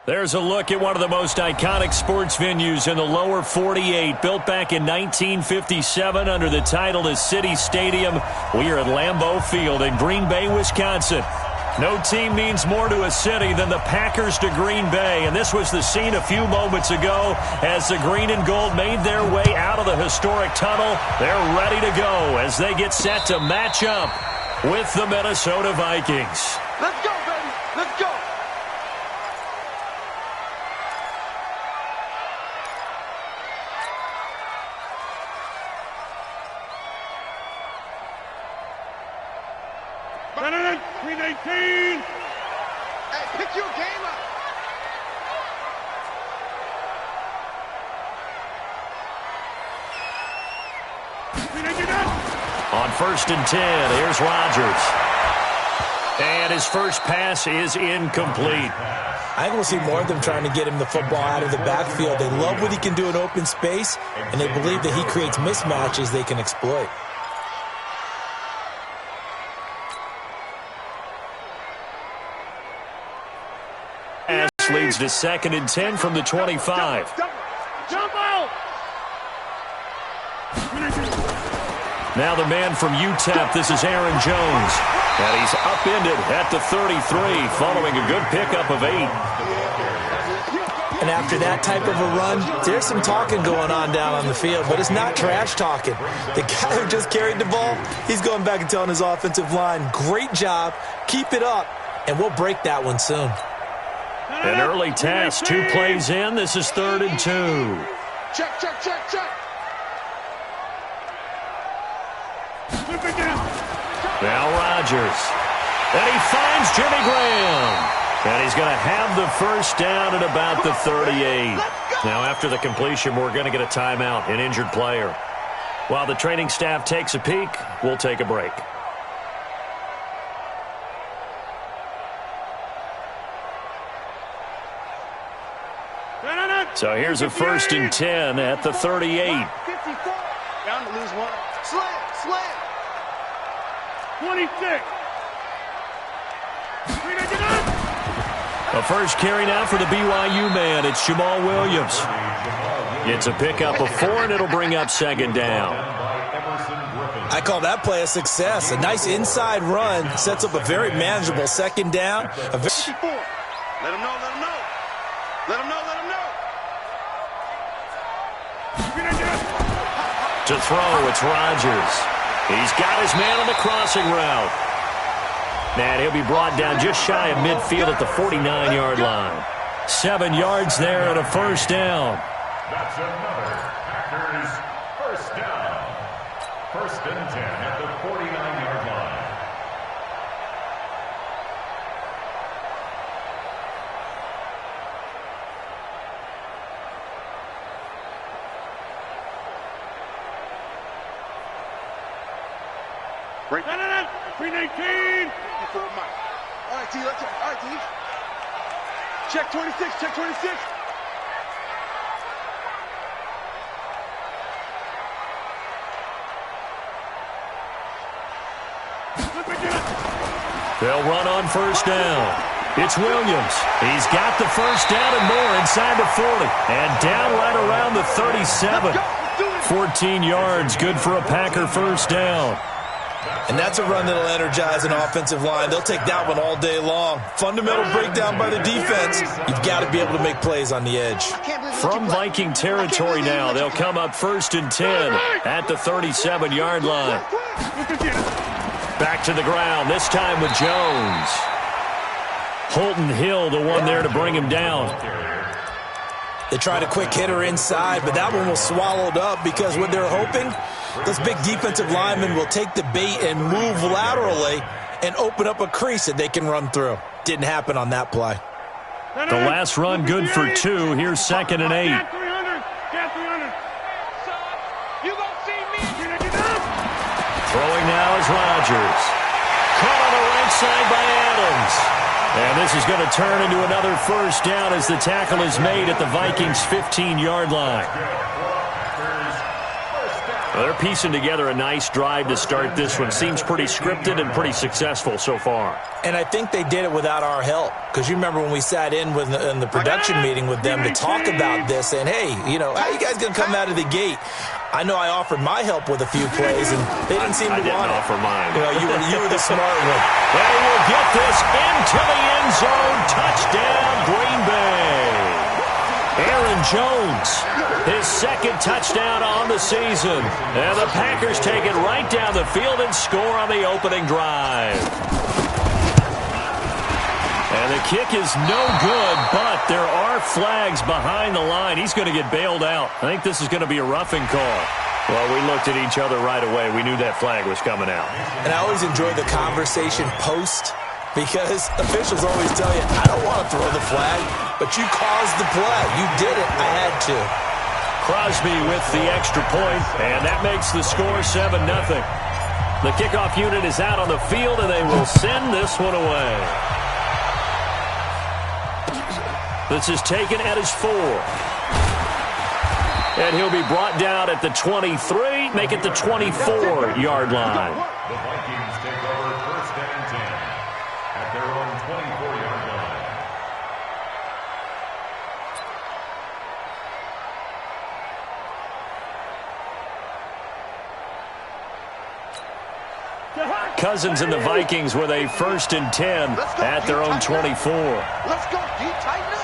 There's a look at one of the most iconic sports venues in the lower 48, built back in 1957 under the title of City Stadium. We are at Lambeau Field in Green Bay, Wisconsin. No team means more to a city than the Packers to Green Bay, and this was the scene a few moments ago as the green and gold made their way out of the historic tunnel. They're ready to go as they get set to match up with the Minnesota Vikings. Let's go, baby. Let's go. Better 319. Hey, pick your game up. On 1st and 10, here's Rodgers. And his first pass is incomplete. I think we'll see more of them trying to get him the football out of the backfield. They love what he can do in open space, and they believe that he creates mismatches they can exploit. Leads to 2nd and 10 from the 25. Jump out! Now the man from UTEP, this is Aaron Jones. And he's upended at the 33, following a good pickup of 8. And after that type of a run, there's some talking going on down on the field, but it's not trash talking. The guy who just carried the ball, he's going back and telling his offensive line, great job, keep it up, and we'll break that one soon. An early task, 2 plays in. This is 3rd and 2. Check, check, check, check. Now Rodgers. And he finds Jimmy Graham. And he's going to have the first down at about the 38. Now after the completion, we're going to get a timeout, an injured player. While the training staff takes a peek, we'll take a break. So here's a 1st and 10 at the 38. 54. Down to lose one. Slam, slam. 26. A first carry now for the BYU man. It's Jamal Williams. It's a pickup of 4, and it'll bring up 2nd down. I call that play a success. A nice inside run sets up a very manageable 2nd down. 54. Let him know, let him know. Let him know, let him know. To throw, it's Rodgers. He's got his man on the crossing route. And he'll be brought down just shy of midfield at the 49-yard line. 7 yards there and a first down. That's another Packers first down. 1st and 10 at the 49-yard line. Break. 319. Before Mike. All right, T, let's check. All right, T. Check 26, check 26. They'll run on 1st down. It's Williams. He's got the first down and more inside the 40. And down right around the 37. 14 yards, good for a Packer first down. And that's a run that'll energize an offensive line. They'll take that one all day long. Fundamental breakdown by the defense. You've got to be able to make plays on the edge. From Viking territory now, they'll come up 1st and 10 at the 37-yard line. Back to the ground, this time with Jones. Holton Hill, the one there to bring him down. They tried a quick hitter inside, but that one was swallowed up because what they're hoping, those big defensive linemen will take the bait and move laterally and open up a crease that they can run through. Didn't happen on that play. The last run good for 2. Here's 2nd and 8. Cat 300. Cat 300. You gonna see me? Throwing now is Rodgers. Caught on the right side by Adams. And this is going to turn into another first down as the tackle is made at the Vikings' 15-yard line. Well, they're piecing together a nice drive to start this one. Seems pretty scripted and pretty successful so far. And I think they did it without our help. Because you remember when we sat in the production meeting with them to talk about this, and hey, you know, how you guys going to come out of the gate? I know I offered my help with a few plays, and they didn't seem to want it. I didn't offer mine. You know, you were the smart one. They will get this into the end zone. Touchdown, Green Bay. Aaron Jones, his second touchdown on the season. And the Packers take it right down the field and score on the opening drive. And the kick is no good, but there are flags behind the line. He's going to get bailed out. I think this is going to be a roughing call. Well, we looked at each other right away. We knew that flag was coming out. And I always enjoy the conversation post, because officials always tell you, I don't want to throw the flag, but you caused the play. You did it. I had to. Crosby with the extra point, and that makes the score 7-0. The kickoff unit is out on the field, and they will send this one away. This is taken at his 4. And he'll be brought down at the 23, make it the 24-yard line. The Vikings take over 1st and 10 at their own 24-yard line. Cousins and the Vikings with a 1st and 10 at their own 24. Let's go, D. Tighten up.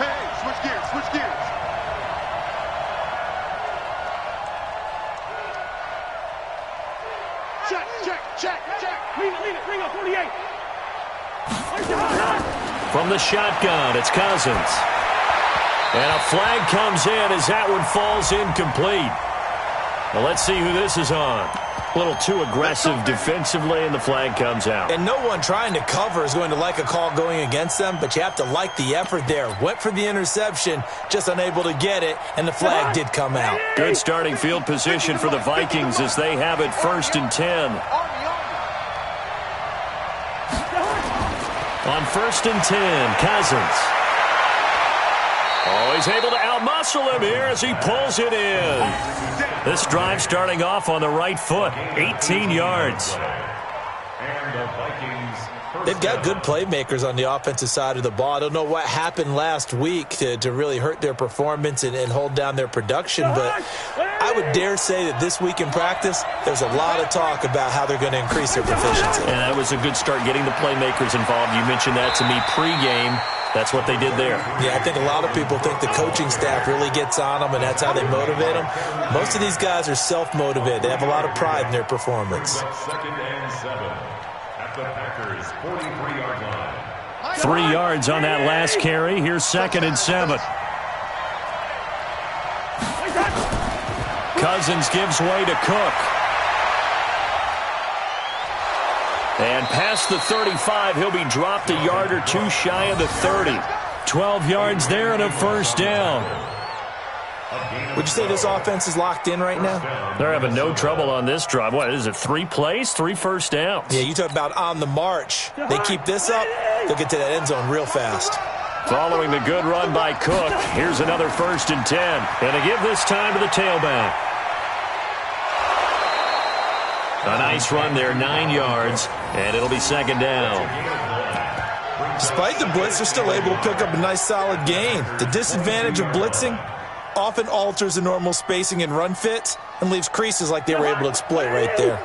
Hey, switch gears, switch gears. Check, check, check, check. Lead it, bring up 48. From the shotgun, it's Cousins. And a flag comes in as that one falls incomplete. Well, let's see who this is on. A little too aggressive defensively, and the flag comes out. And no one trying to cover is going to like a call going against them, but you have to like the effort there. Went for the interception, just unable to get it, and the flag did come out. Good starting field position for the Vikings as they have it 1st and 10. On 1st and 10, Cousins. Oh, he's able to outmuscle him here as he pulls it in. This drive starting off on the right foot, 18 yards. And the Vikings. They've got good playmakers on the offensive side of the ball. I don't know what happened last week to really hurt their performance and hold down their production, but I would dare say that this week in practice, there's a lot of talk about how they're going to increase their proficiency. And that was a good start getting the playmakers involved. You mentioned that to me pregame. That's what they did there. Yeah, I think a lot of people think the coaching staff really gets on them, and that's how they motivate them. Most of these guys are self-motivated. They have a lot of pride in their performance. 2nd and 7 at the Packers' 43-yard line. 3 yards on that last carry. Here's 2nd and 7. Cousins gives way to Cook. And past the 35, he'll be dropped a yard or two shy of the 30. 12 yards there and a 1st down. Would you say this offense is locked in right now? They're having no trouble on this drive. What is it, 3 plays, 3 first downs? Yeah, you talk about on the march. They keep this up, they'll get to that end zone real fast. Following the good run by Cook, here's another 1st and 10. And to give this time to the tailback. A nice run there, 9 yards, and it'll be 2nd down. Despite the blitz, they're still able to pick up a nice solid gain. The disadvantage of blitzing often alters the normal spacing and run fits and leaves creases like they were able to exploit right there.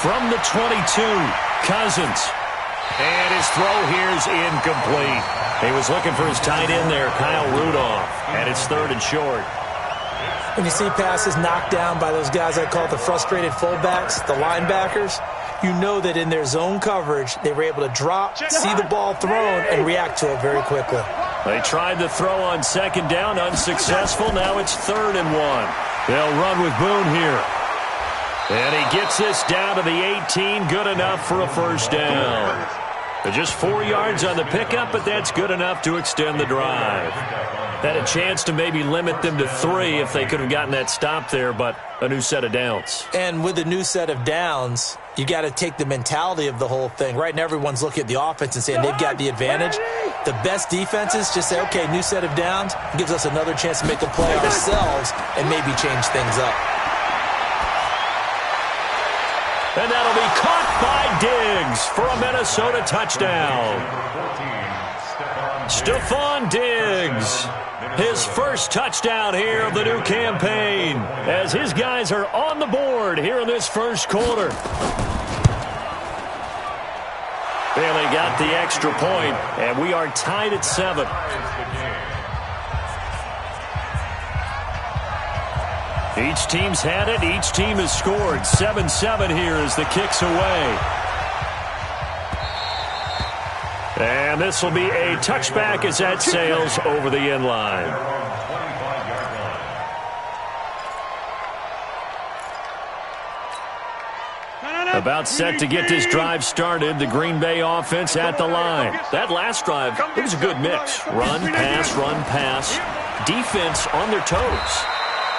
From the 22, Cousins. And his throw here is incomplete. He was looking for his tight end there, Kyle Rudolph, and it's 3rd and short. When you see passes knocked down by those guys I call the frustrated fullbacks, the linebackers, you know that in their zone coverage, they were able to drop, see the ball thrown, and react to it very quickly. They tried the throw on 2nd down, unsuccessful. Now it's 3rd and 1. They'll run with Boone here. And he gets this down to the 18, good enough for a 1st down. Just 4 yards on the pickup, but that's good enough to extend the drive. Had a chance to maybe limit them to 3 if they could have gotten that stop there, but a new set of downs. And with a new set of downs, you got to take the mentality of the whole thing. Right now, everyone's looking at the offense and saying they've got the advantage. The best defenses just say, okay, new set of downs, gives us another chance to make a play ourselves and maybe change things up. And that'll be caught by Diggs for a Minnesota touchdown. Stephon Diggs, his first touchdown here of the new campaign, as his guys are on the board here in this first quarter. And they got the extra point, and we are tied at 7. Each team's had it. Each team has scored. 7-7 here as the kick's away. And this will be a touchback as that sails over the end line. About set to get this drive started. The Green Bay offense at the line. That last drive, it was a good mix. Run, pass, defense on their toes.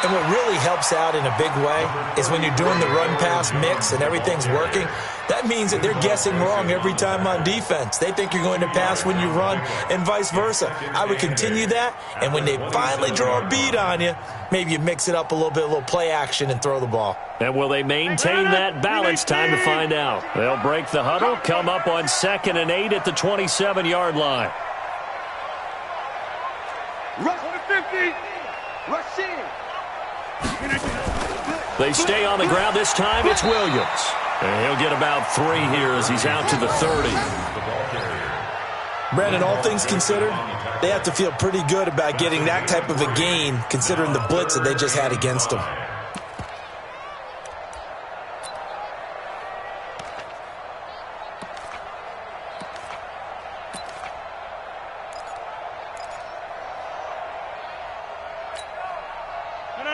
And what really helps out in a big way is when you're doing the run-pass mix and everything's working, that means that they're guessing wrong every time on defense. They think you're going to pass when you run and vice versa. I would continue that, and when they finally draw a beat on you, maybe you mix it up a little play action and throw the ball. And will they maintain that balance? Time to find out. They'll break the huddle, come up on 2nd and 8 at the 27-yard line. Rush 50. Rush in. They stay on the ground. This time it's Williams. And he'll get about 3 here as he's out to the 30. Brandon, all things considered, they have to feel pretty good about getting that type of a gain considering the blitz that they just had against them.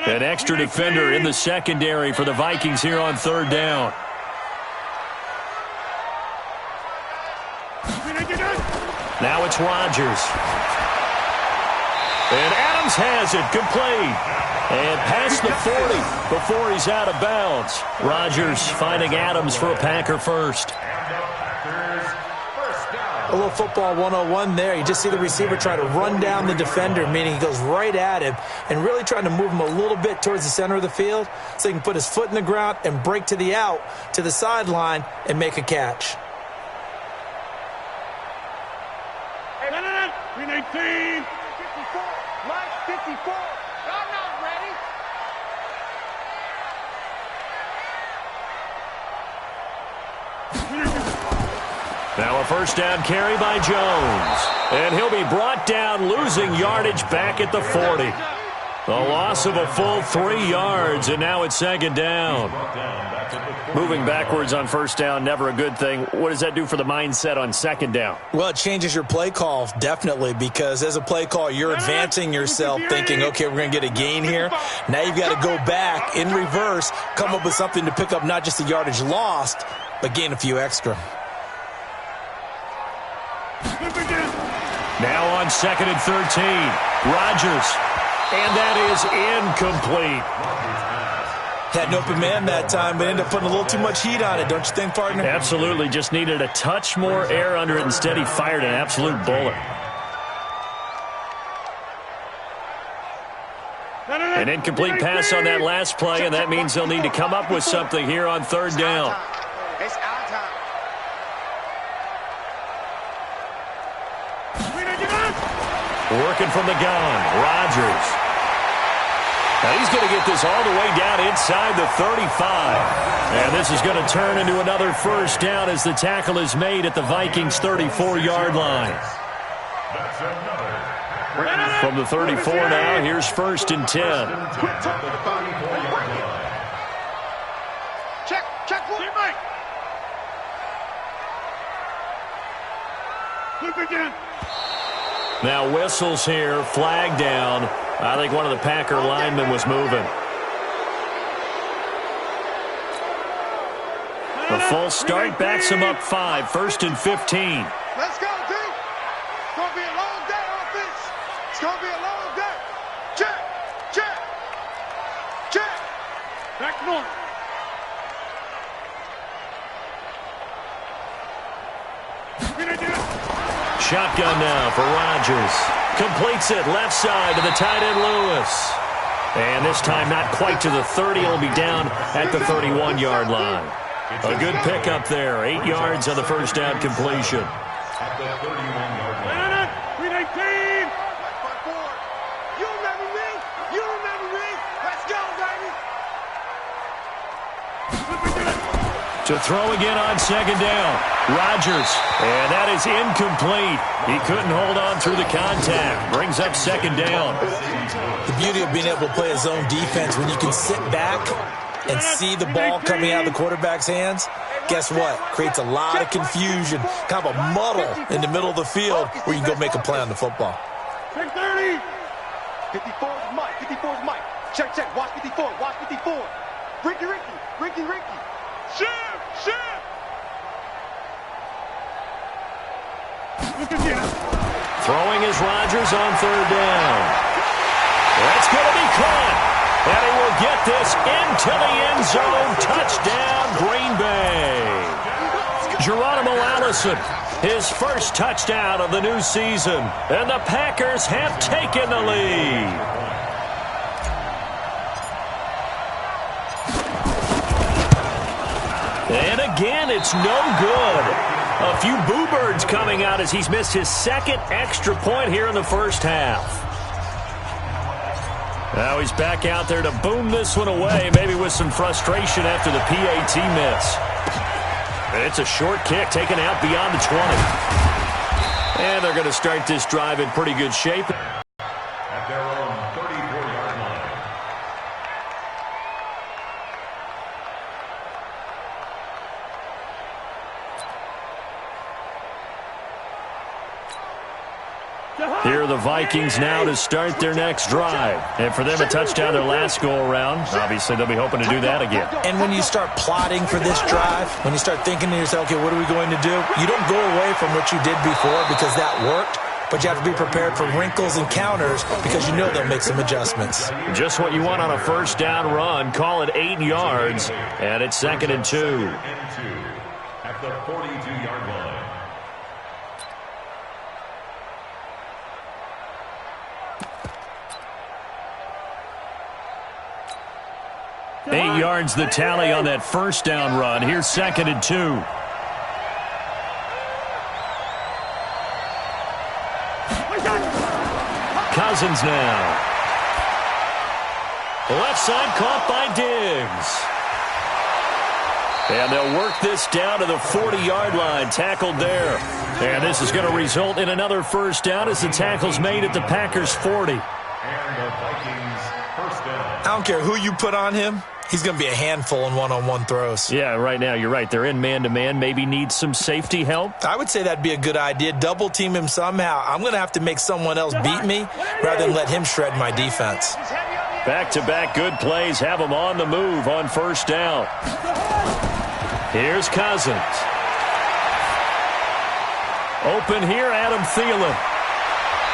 An extra defender in the secondary for the Vikings here on 3rd down. Now it's Rodgers. And Adams has it complete. And past the 40 before he's out of bounds. Rodgers finding Adams for a Packer first. A little football 101 there. You just see the receiver try to run down the defender, meaning he goes right at him and really trying to move him a little bit towards the center of the field so he can put his foot in the ground and break to the out, to the sideline, and make a catch. 319. 54. Line 54. I'm not ready. Now a first down carry by Jones. And he'll be brought down, losing yardage back at the 40. A loss of a full 3 yards, and now it's 2nd down. Moving backwards on first down, never a good thing. What does that do for the mindset on 2nd down? Well, it changes your play call, definitely, because as a play call, you're advancing yourself thinking, okay, we're going to get a gain here. Now you've got to go back in reverse, come up with something to pick up not just the yardage lost, but gain a few extra. Now on 2nd and 13, Rodgers. And that is incomplete. Had an open man that time, but ended up putting a little too much heat on it, don't you think, partner? Absolutely. Just needed a touch more air under it. Instead, he fired an absolute bullet. An incomplete pass on that last play, and that means they'll need to come up with something here on 3rd down. It's our time. Working from the gun, Rodgers. Now he's going to get this all the way down inside the 35. And this is going to turn into another first down as the tackle is made at the Vikings' 34-yard line. From the 34 now, here's 1st and 10. Check, teammate. Flip again. Now whistles here, flag down. I think one of the Packer linemen was moving. The false start backs him up 5, 1st and 15. Let's go, D. It's going to be a long day on offense. It's going to be a long day. Check, check, check. Back north. Shotgun now for Rodgers. Completes it left side to the tight end Lewis. And this time not quite to the 30. It'll be down at the 31-yard line. A good pickup there. 8 yards on the first down completion. At the 31-yard line. 319. You remember me? You remember me? Let's go, baby. To throw again on second down. Rodgers. And that is incomplete. He couldn't hold on through the contact. Brings up second down. The beauty of being able to play a zone defense when you can sit back and see the ball coming out of the quarterback's hands, guess what? Creates a lot of confusion, kind of a muddle in the middle of the field where you can go make a play on the football. 630. 54 is Mike. 54 is Mike. Check, check. Watch 54. Watch 54. Ricky, Ricky. Ricky, Ricky. Shift, shift. Throwing is Rodgers on third down. That's going to be caught. And he will get this into the end zone. Touchdown, Green Bay. Geronimo Allison, his first touchdown of the new season. And the Packers have taken the lead. And again, it's no good. A few boo birds coming out as he's missed his second extra point here in the first half. Now he's back out there to boom this one away, maybe with some frustration after the PAT miss. It's a short kick taken out beyond the 20. And they're going to start this drive in pretty good shape. At their own 34-yard line. Here are the Vikings now to start their next drive. And for them, a touchdown their last go-around. Obviously, they'll be hoping to do that again. And when you start plotting for this drive, when you start thinking to yourself, okay, what are we going to do? You don't go away from what you did before because that worked, but you have to be prepared for wrinkles and counters because you know they'll make some adjustments. Just what you want on a first down run. Call it 8 yards, and it's 2nd and 2. At the 42-yard line. 8 yards the tally on that first down run. Here's 2nd and 2. Cousins now. Left side caught by Diggs. And they'll work this down to the 40-yard line. Tackled there. And this is going to result in another first down as the tackle's made at the Packers' 40. And the Vikings first down. I don't care who you put on him. He's going to be a handful in one-on-one throws. Yeah, right now, you're right. They're in man-to-man. Maybe need some safety help. I would say that'd be a good idea. Double team him somehow. I'm going to have to make someone else beat me rather than let him shred my defense. Back-to-back good plays have them on the move on first down. Here's Cousins. Open here, Adam Thielen.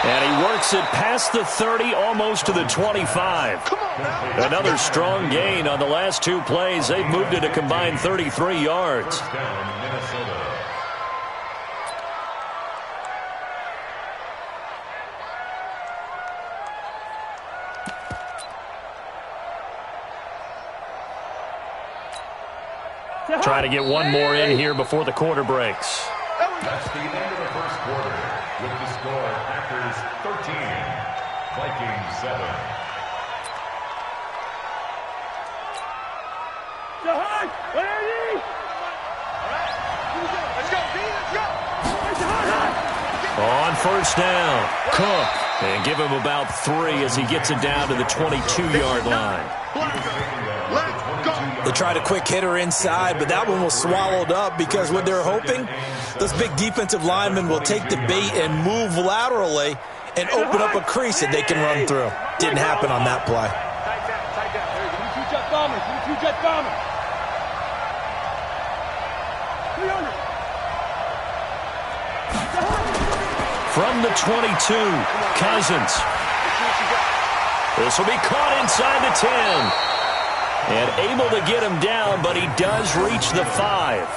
And he works it past the 30, almost to the 25. Another strong gain on the last 2 plays. They've moved it a combined 33 yards. First down, Minnesota. Try to get one more in here before the quarter breaks. That's the end of the first quarter. With the score, Packers 13, Vikings 7. Let's go, D. Let's go. On first down, Cook. And give him about 3 as he gets it down to the 22-yard line. Let's go. They tried a quick hitter inside, but that one was swallowed up because what they're hoping, those big defensive linemen will take the bait and move laterally and open up a crease that they can run through. Didn't happen on that play. Tight down. Give me 2 jet bombers. Give me 2 jet bombers. From the 22, Cousins. This will be caught inside the 10. And able to get him down, but he does reach the 5.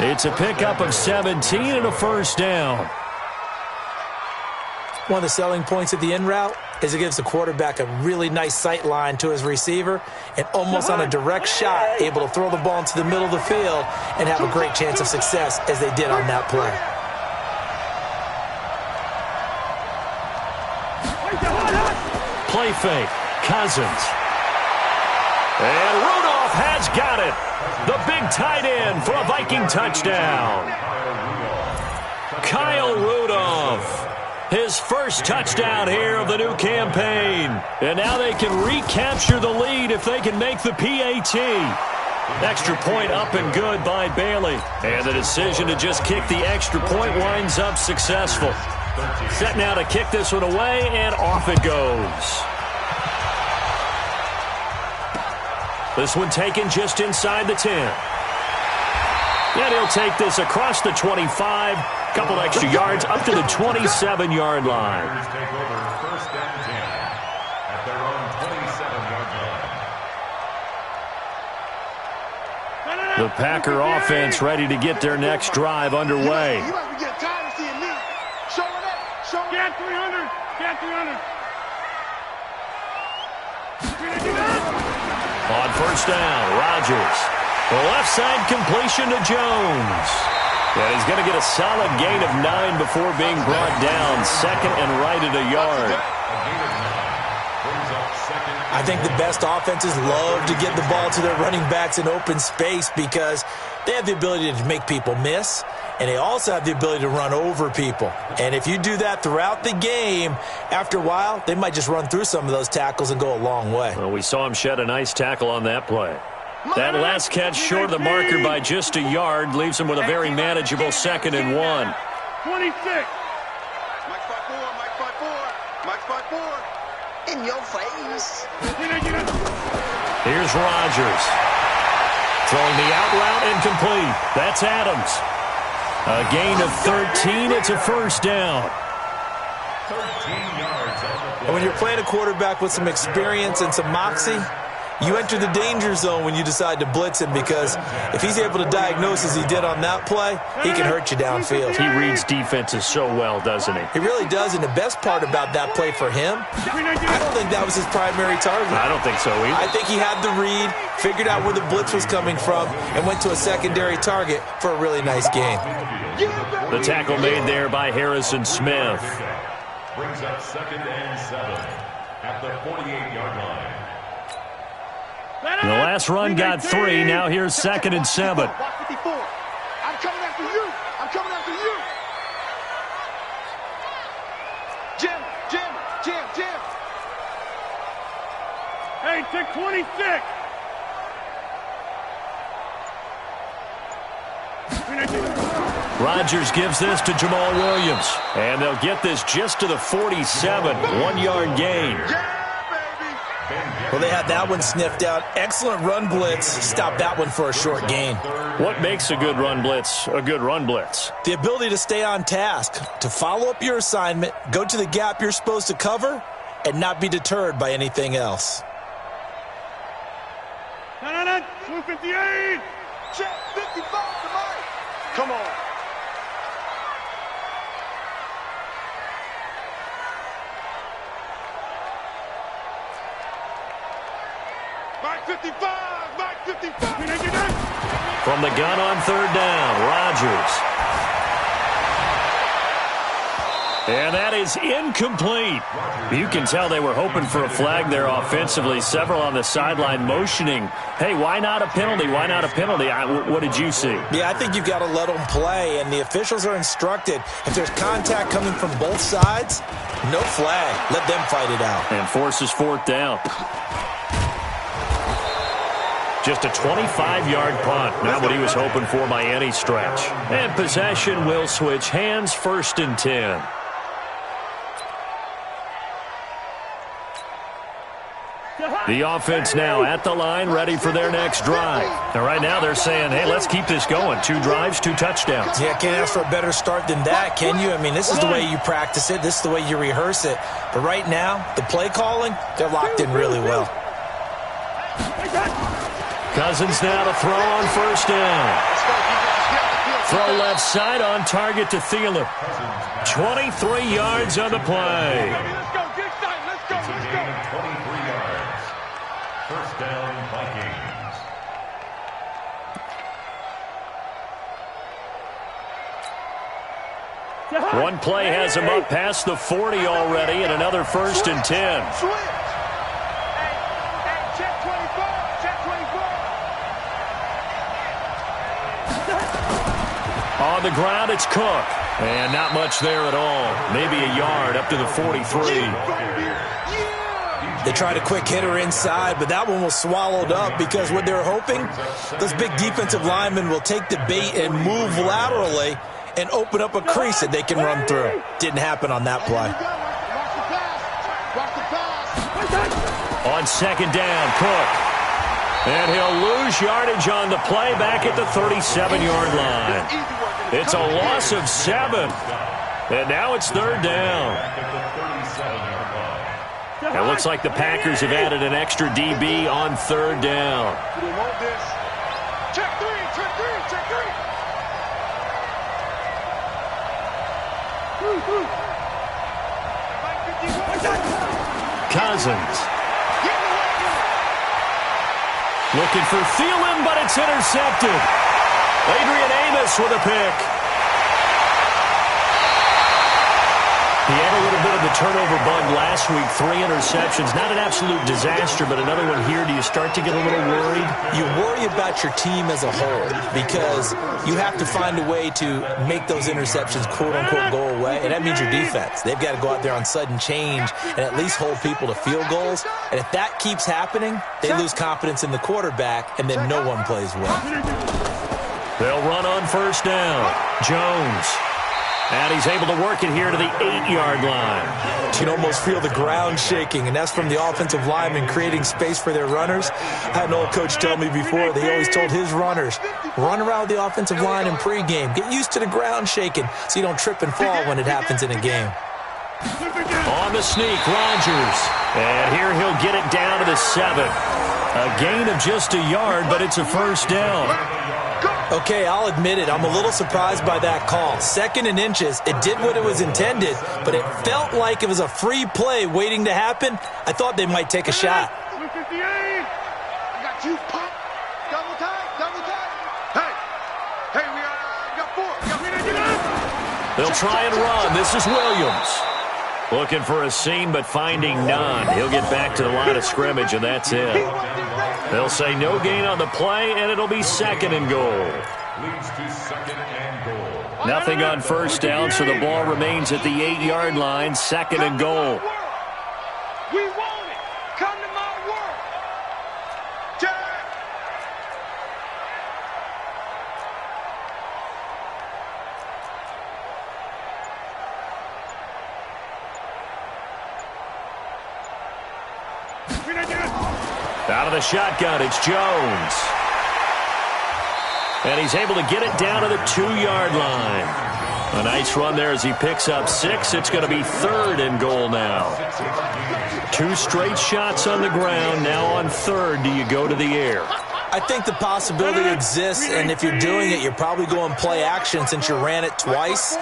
It's a pickup of 17 and a first down. One of the selling points of the in route is it gives the quarterback a really nice sight line to his receiver and almost on a direct shot able to throw the ball into the middle of the field and have a great chance of success as they did on that play. Play fake, Cousins. And Rudolph has got it. The big tight end for a Viking touchdown. Kyle Rudolph. His first touchdown here of the new campaign. And now they can recapture the lead if they can make the PAT. Extra point up and good by Bailey. And the decision to just kick the extra point winds up successful. Set now to kick this one away, and off it goes. This one taken just inside the 10. And he'll take this across the 25. Couple extra yards up to the 27-yard line. Take over first and 10 at their own 27-yard line. The Packer offense ready to get their next drive underway. You might be getting tired of seeing me. Show it up. Show it Get up. 300. Get 300. On first down, Rodgers. The left side completion to Jones. And he's going to get a solid gain of 9 before being brought down. Second and right at a yard. I think the best offenses love to get the ball to their running backs in open space because they have the ability to make people miss, and they also have the ability to run over people. And if you do that throughout the game, after a while, they might just run through some of those tackles and go a long way. Well, we saw him shed a nice tackle on that play. That last catch short of the marker by just a yard leaves him with a very manageable 2nd and 1. 26. Mike 5-4. Mike 5-4. Mike 5-4. In your face. Here's Rodgers. Throwing the out route incomplete. That's Adams. A gain of 13. It's a first down. 13 yards on the play. And when you're playing a quarterback with some experience and some moxie, you enter the danger zone when you decide to blitz him because if he's able to diagnose as he did on that play, he can hurt you downfield. He reads defenses so well, doesn't he? He really does, and the best part about that play for him, I don't think that was his primary target. I don't think so either. I think he had the read, figured out where the blitz was coming from, and went to a secondary target for a really nice gain. The tackle made there by Harrison Smith. Brings up 2nd and 7 at the 48-yard line. The last run got 3. Now here's 2nd and 7. Watch 54. I'm coming after you. I'm coming after you. Jim. Hey, take 26. Rodgers gives this to Jamal Williams. And they'll get this just to the 47. 1-yard gain. Well, they had that one sniffed out. Excellent run blitz. Stop that one for a short gain. What makes a good run blitz a good run blitz? The ability to stay on task, to follow up your assignment, go to the gap you're supposed to cover, and not be deterred by anything else. 258. Check 55 to Mike. Come on. Mike 55. Mike 55. From the gun on third down, Rodgers. And that is incomplete. You can tell they were hoping for a flag there offensively. Several on the sideline motioning, hey, why not a penalty? Why not a penalty? What did you see? Yeah, I think you've got to let them play, and the officials are instructed. If there's contact coming from both sides, no flag. Let them fight it out. And forces 4th down. Just a 25-yard punt. Not what he was hoping for by any stretch. And possession will switch hands, 1st and 10. The offense now at the line, ready for their next drive. And right now they're saying, hey, let's keep this going. 2 drives, 2 touchdowns. Yeah, can't ask for a better start than that, can you? I mean, this is the way you practice it. This is the way you rehearse it. But right now, the play calling, they're locked in really well. Cousins now to throw on first down. Throw left side on target to Thielen. 23 yards on the play. Let's go, get excited. Let's go, let's go. 23 yards. First down, Vikings. One play has him up past the 40 already, and another 1st and 10. Switch. Hey, check 24. Check 24. On the ground, it's Cook. And not much there at all. Maybe a yard up to the 43. They tried a quick hitter inside, but that one was swallowed up because what they're hoping, those big defensive linemen will take the bait and move laterally and open up a crease that they can run through. Didn't happen on that play. On second down, Cook. And he'll lose yardage on the play back at the 37-yard line. It's a loss of 7. And now it's 3rd down. It looks like the Packers have added an extra DB on 3rd down. Check 3, check 3, check 3. Cousins. Looking for Thielen, but it's intercepted. Adrian Amos with a pick. He had a little bit of the turnover bug last week. 3 interceptions. Not an absolute disaster, but another one here. Do you start to get a little worried? You worry about your team as a whole because you have to find a way to make those interceptions, quote-unquote, go away, and that means your defense. They've got to go out there on sudden change and at least hold people to field goals. And if that keeps happening, they lose confidence in the quarterback, and then no one plays well. They'll run on first down. Jones. And he's able to work it here to the 8-yard line. You can almost feel the ground shaking, and that's from the offensive linemen creating space for their runners. I had an old coach tell me before that he always told his runners, run around the offensive line in pregame. Get used to the ground shaking so you don't trip and fall when it happens in a game. On the sneak, Rodgers. And here he'll get it down to the 7. A gain of just a yard, but it's a first down. Okay, I'll admit it. I'm a little surprised by that call. 2nd and inches. It did what it was intended, but it felt like it was a free play waiting to happen. I thought they might take a shot. 258. I got you, pump. Double time, double time. Hey, we got 4. They'll try and run. This is Williams. Looking for a seam, but finding none. He'll get back to the line of scrimmage, and that's it. They'll say no gain on the play, and it'll be 2nd and goal. Leads to 2nd and goal. Nothing on first down, so the ball remains at the 8-yard line, 2nd and goal. We want it. Come to my world. Jack. Out of the shotgun, it's Jones. And he's able to get it down to the 2-yard line. A nice run there as he picks up 6. It's going to be 3rd and goal now. 2 straight shots on the ground. Now on 3rd, do you go to the air? I think the possibility exists, and if you're doing it, you're probably going play action since you ran it twice.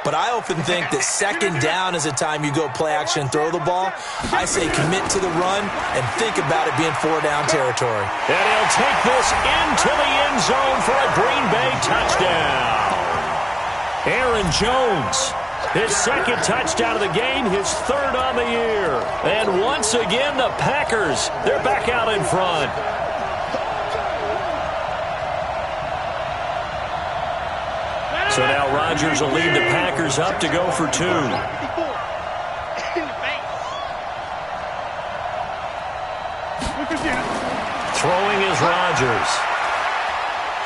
But I often think that 2nd down is a time you go play action and throw the ball. I say commit to the run and think about it being 4-down territory. And he'll take this into the end zone for a Green Bay touchdown. Aaron Jones, his 2nd touchdown of the game, his 3rd on the year. And once again, the Packers, they're back out in front. So now Rodgers will lead the Packers up to go for 2. Throwing is Rodgers.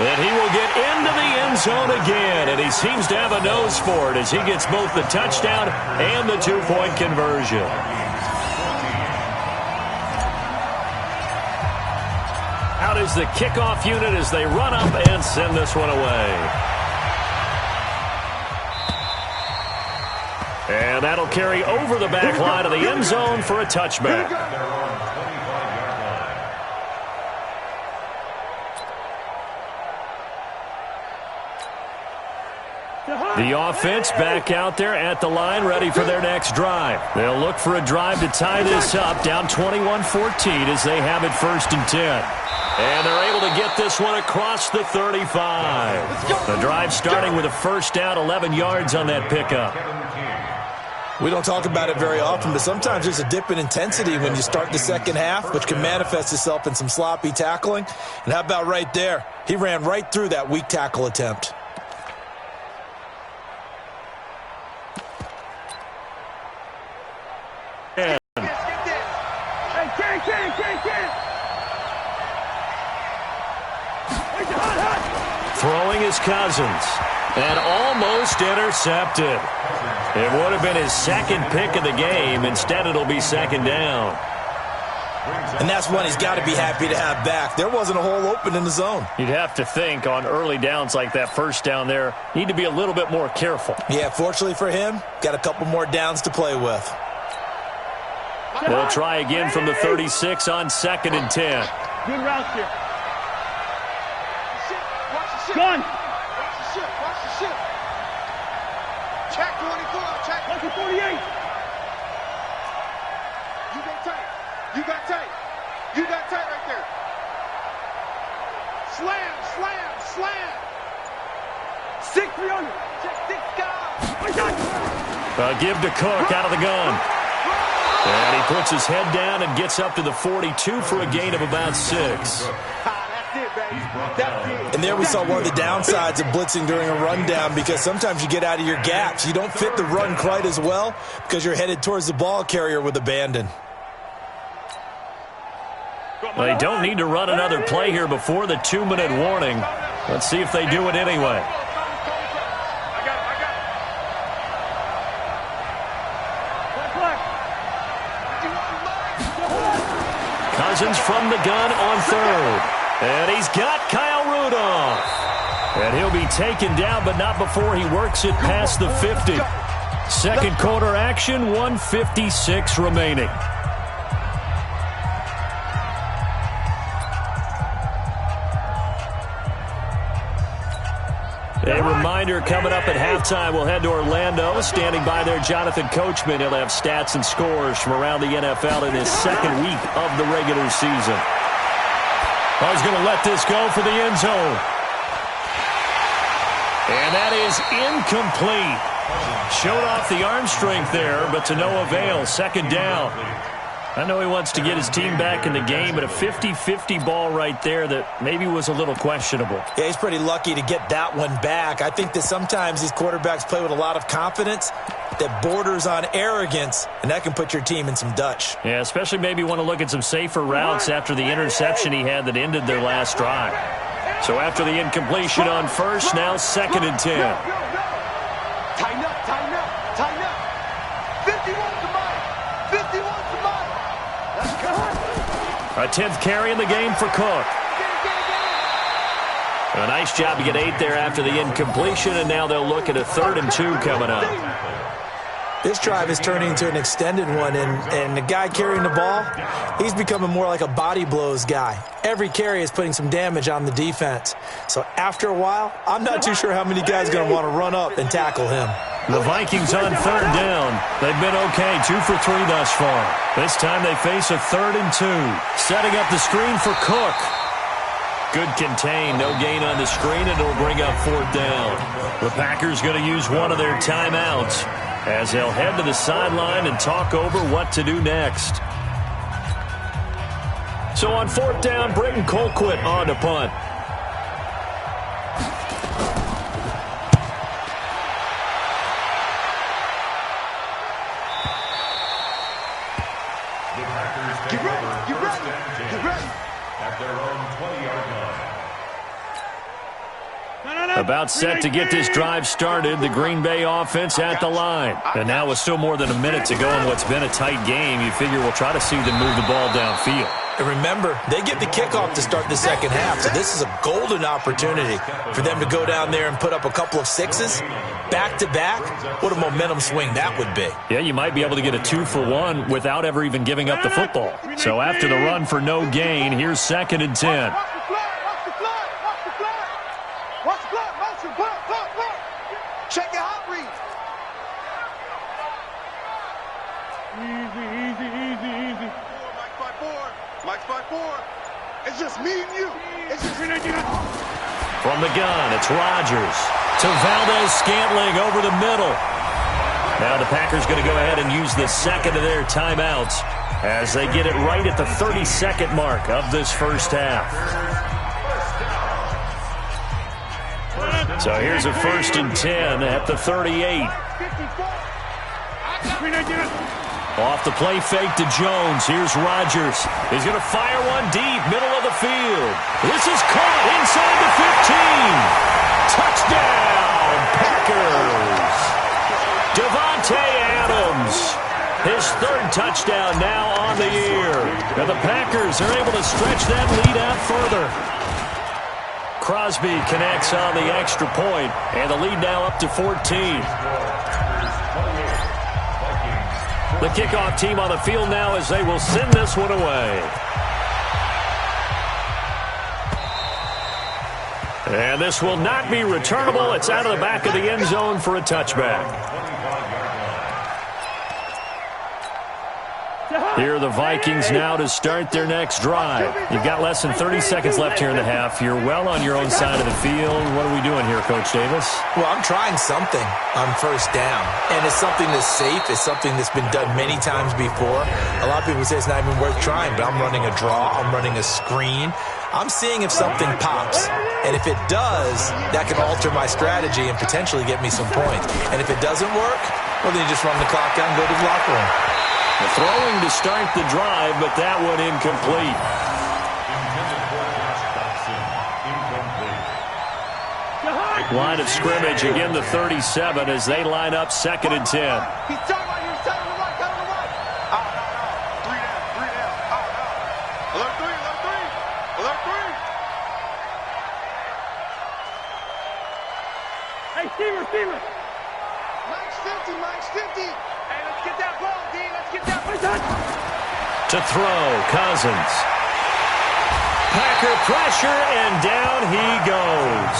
And he will get into the end zone again, and he seems to have a nose for it as he gets both the touchdown and the 2-point conversion. out is the kickoff unit as they run up and send this one away. And that'll carry over the back line of the end zone for a touchback. The offense back out there at the line, ready for their next drive. They'll look for a drive to tie this up, down 21-14 as they have it 1st and 10. And they're able to get this one across the 35. The drive starting with a first down, 11 yards on that pickup. We don't talk about it very often, but sometimes there's a dip in intensity when you start the second half, which can manifest itself in some sloppy tackling. And how about right there? He ran right through that weak tackle attempt. Throwing his Cousins. And almost intercepted. It would have been his second pick of the game. Instead, it'll be 2nd down. And that's one he's got to be happy to have back. There wasn't a hole open in the zone. You'd have to think on early downs like that first down there, need to be a little bit more careful. Yeah, fortunately for him, got a couple more downs to play with. They'll try again from the 36 on 2nd and 10. Good route here. Gun. Watch the ship. Watch the ship. Check 24. Check. Watch the 48. You got tight. You got tight. You got tight right there. Slam, slam, slam. 6-300. Check 6 guys. Give to Cook out of the gun. And he puts his head down and gets up to the 42 for a gain of about 6. That's it, baby. That's it. And there we saw one of the downsides of blitzing during a rundown, because sometimes you get out of your gaps. You don't fit the run quite as well because you're headed towards the ball carrier with abandon. They don't need to run another play here before the 2-minute warning. Let's see if they do it anyway. Cousins from the gun on 3rd. And he's got Kyle Rudolph. And he'll be taken down, but not before he works it past the 50. Second quarter action, 1:56 remaining. A reminder coming up at halftime, we'll head to Orlando. Standing by there, Jonathan Coachman. He'll have stats and scores from around the NFL in his second week of the regular season. Oh, he's going to let this go for the end zone. And that is incomplete. Showed off the arm strength there, but to no avail. 2nd down. I know he wants to get his team back in the game, but a 50-50 ball right there that maybe was a little questionable. Yeah, he's pretty lucky to get that one back. I think that sometimes these quarterbacks play with a lot of confidence that borders on arrogance, and that can put your team in some Dutch. Yeah, especially maybe want to look at some safer routes after the interception he had that ended their last drive. So after the incompletion on 1st, now 2nd and 10. Tighten up, tighten up, tighten up. 51's the mile. 51's the mile. A 10th carry in the game for Cook. A nice job to get 8 there after the incompletion, and now they'll look at a 3rd and 2 coming up. This drive is turning into an extended one, and the guy carrying the ball, he's becoming more like a body blows guy. Every carry is putting some damage on the defense. So after a while, I'm not too sure how many guys are going to want to run up and tackle him. The Vikings on 3rd down. They've been okay, 2 for 3 thus far. This time they face a 3rd and 2. Setting up the screen for Cook. Good contain, no gain on the screen, and it'll bring up 4th down. The Packers going to use one of their timeouts as they'll head to the sideline and talk over what to do next. So on 4th down, Britton Colquitt on to punt. The Packers take over 1st and 10 at their own 20-yard line. About set to get this drive started. The Green Bay offense at the line. And now with still more than a minute to go in what's been a tight game, you figure we'll try to see them move the ball downfield. And remember, they get the kickoff to start the second half, so this is a golden opportunity for them to go down there and put up a couple of sixes back-to-back. What a momentum swing that would be. Yeah, you might be able to get a 2-for-1 without ever even giving up the football. So after the run for no gain, here's 2nd and 10. Check your hot read. Easy. Mike's by four. It's just me and you. It's just From the gun, it's Rodgers to Valdez-Scantling over the middle. Now the Packers going to go ahead and use the second of their timeouts as they get it right at the 30-second mark of this first half. So here's a 1st and 10 at the 38. Off the play fake to Jones. Here's Rodgers. He's going to fire one deep, middle of the field. This is caught inside the 15. Touchdown, Packers. Devontae Adams. His 3rd touchdown now on the year. And the Packers are able to stretch that lead out further. Crosby connects on the extra point, and the lead now up to 14. The kickoff team on the field now as they will send this one away. And this will not be returnable. It's out of the back of the end zone for a touchback. Here are the Vikings now to start their next drive. You've got less than 30 seconds left here in the half. You're well on your own side of the field. What are we doing here, Coach Davis? Well, I'm trying something on 1st down, and it's something that's safe. It's something that's been done many times before. A lot of people say it's not even worth trying, but I'm running a draw. I'm running a screen. I'm seeing if something pops, and if it does, that can alter my strategy and potentially get me some points. And if it doesn't work, well, then you just run the clock out and go to the locker room. Throwing to start the drive, but that one incomplete. Line of scrimmage, again the 37 as they line up 2nd and 10. He's talking about you. He's telling him right. Three down. Alert three. Hey, Steamer. Mike's 50. Hey, let's get that ball, D. Let's get that ball. To throw, Cousins. Packer pressure, and down he goes.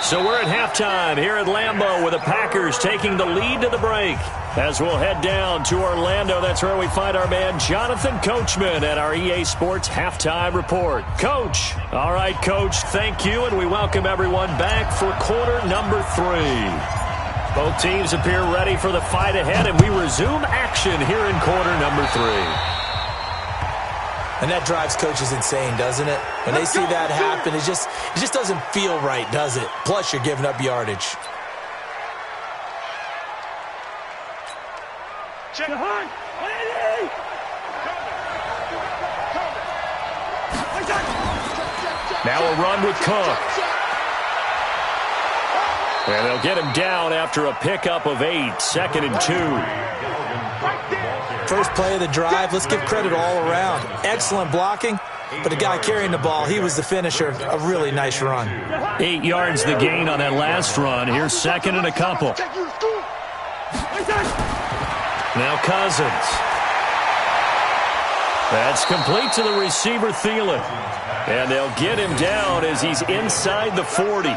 So we're at halftime here at Lambeau with the Packers taking the lead to the break. As we'll head down to Orlando, that's where we find our man Jonathan Coachman at our EA Sports Halftime Report. Coach. All right, Coach, thank you, and we welcome everyone back for quarter number 3. Both teams appear ready for the fight ahead, and we resume action here in quarter number 3. And that drives coaches insane, doesn't it? When they see that happen, it just doesn't feel right, does it? Plus, you're giving up yardage. Check. Now a run with Cook. And they'll get him down after a pickup of 8, 2nd and 2. First play of the drive, let's give credit all around. Excellent blocking, but the guy carrying the ball, he was the finisher. A really nice run. 8 yards the gain on that last run. Here's 2nd and a couple. Now Cousins. That's complete to the receiver, Thielen. And they'll get him down as he's inside the 40.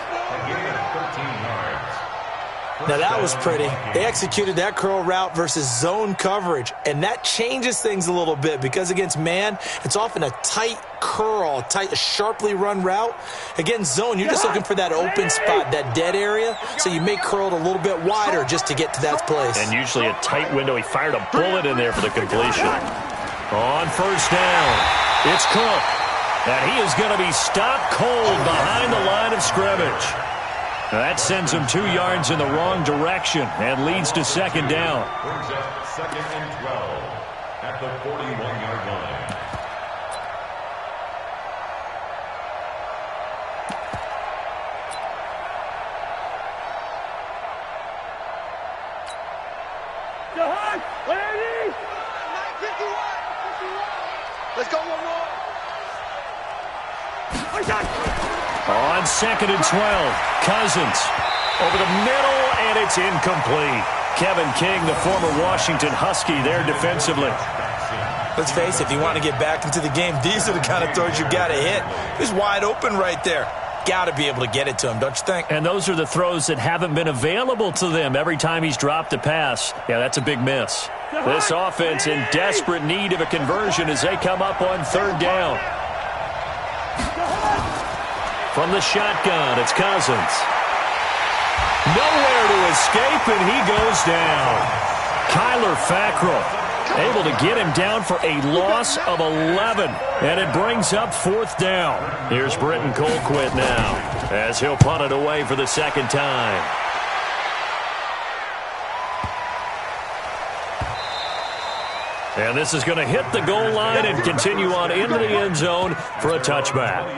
Now that was pretty. They executed that curl route versus zone coverage, and that changes things a little bit because against man, it's often a tight curl, a sharply run route. Against zone, you're just looking for that open spot, that dead area, so you make curled a little bit wider just to get to that place. And usually a tight window. He fired a bullet in there for the completion. On 1st down, it's Cook, and he is going to be stopped cold behind the line of scrimmage. That sends him 2 yards in the wrong direction and leads to 2nd down. Brings up 2nd and 12 at the 41-yard line. Let's go, one more. On 2nd and 12, Cousins over the middle, and it's incomplete. Kevin King, the former Washington Husky, there defensively. Let's face it, if you want to get back into the game, these are the kind of throws you got to hit. He's wide open right there. Got to be able to get it to him, don't you think? And those are the throws that haven't been available to them every time he's dropped a pass. Yeah, that's a big miss. This offense in desperate need of a conversion as they come up on 3rd down. From the shotgun, it's Cousins. Nowhere to escape, and he goes down. Kyler Fackrell able to get him down for a loss of 11, and it brings up 4th down. Here's Britton Colquitt now as he'll punt it away for the 2nd time. And this is going to hit the goal line and continue on into the end zone for a touchback.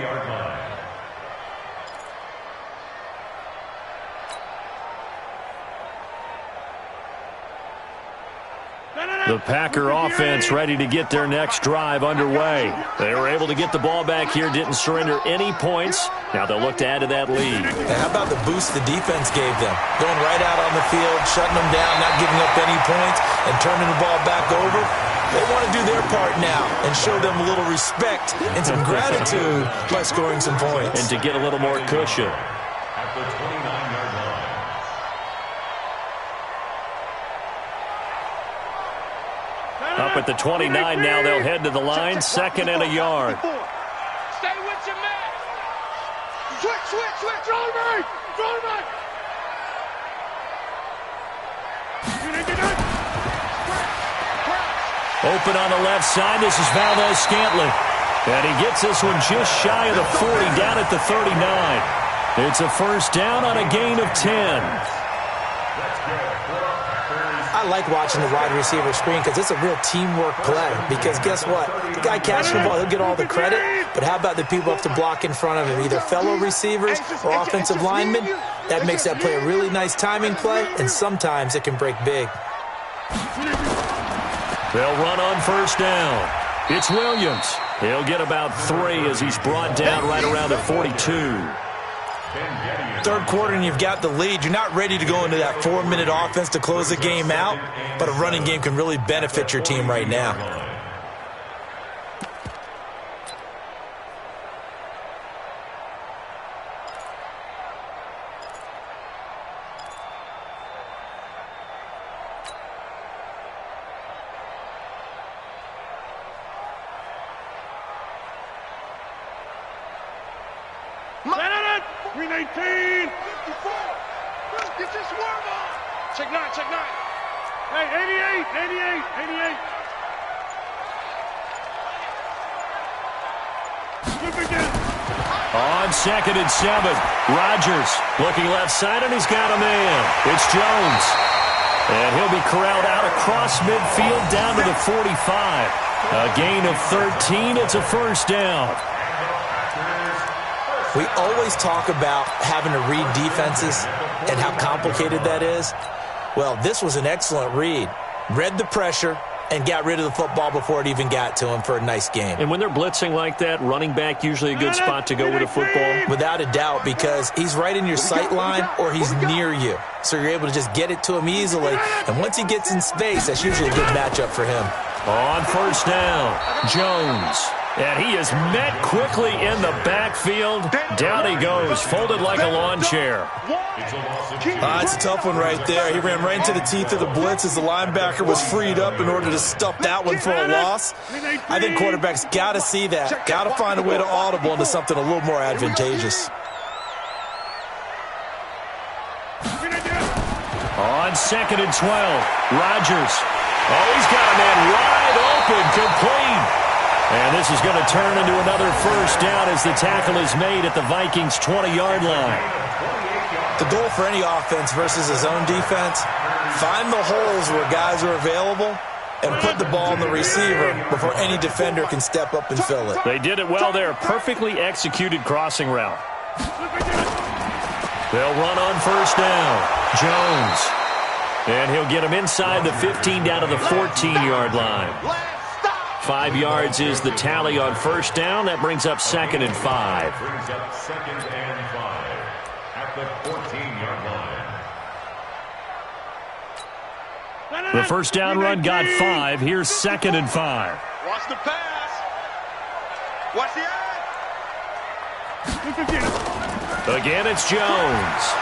The Packer offense ready to get their next drive underway. They were able to get the ball back here, didn't surrender any points. Now they'll look to add to that lead. And how about the boost the defense gave them? Going right out on the field, shutting them down, not giving up any points, and turning the ball back over. They want to do their part now and show them a little respect and some gratitude by scoring some points. And to get a little more cushion. At the 29-yard line. Up at the 29 now, they'll head to the line, 2nd and a yard. Stay with your man. Switch. Throw me. Open on the left side, this is Valdez-Scantling. And he gets this one just shy of the 40, down at the 39. It's a 1st down on a gain of 10. I like watching the wide receiver screen because it's a real teamwork play. Because guess what? The guy catching the ball, he'll get all the credit. But how about the people up to block in front of him? Either fellow receivers or offensive linemen. That makes that play a really nice timing play, and sometimes it can break big. They'll run on 1st down. It's Williams. He'll get about 3 as he's brought down right around the 42. 3rd quarter and you've got the lead. You're not ready to go into that 4-minute offense to close the game out, but a running game can really benefit your team right now. Green 18. 54. Get this worm on. Check 9. Hey, 88. Flip again. On 2nd and 7, Rodgers looking left side, and he's got a man. It's Jones. And he'll be corralled out across midfield down to the 45. A gain of 13. It's a 1st down. We always talk about having to read defenses and how complicated that is. Well, this was an excellent read. Read the pressure and got rid of the football before it even got to him for a nice game. And when they're blitzing like that, running back usually a good spot to go with a football? Without a doubt, because he's right in your sight line or he's near you. So you're able to just get it to him easily. And once he gets in space, that's usually a good matchup for him. On 1st down, Jones. And he is met quickly in the backfield. Down he goes, folded like a lawn chair. It's a tough one right there. He ran right into the teeth of the blitz as the linebacker was freed up in order to stuff that one for a loss. I think quarterbacks got to see that. Got to find a way to audible into something a little more advantageous. On 2nd and 12, Rodgers. Oh, he's got a man wide open, complete. And this is going to turn into another 1st down as the tackle is made at the Vikings' 20-yard line. The goal for any offense versus his own defense, find the holes where guys are available and put the ball in the receiver before any defender can step up and fill it. They did it well there. Perfectly executed crossing route. They'll run on 1st down. Jones. And he'll get him inside the 15 down to the 14-yard line. 5 yards is the tally on first down. That brings up 2nd and 5. Brings up 2nd and 5 at the 14-yard line. The first down run got 5. Here's 2nd and 5. Watch the pass. Watch the eye. Again, it's Jones.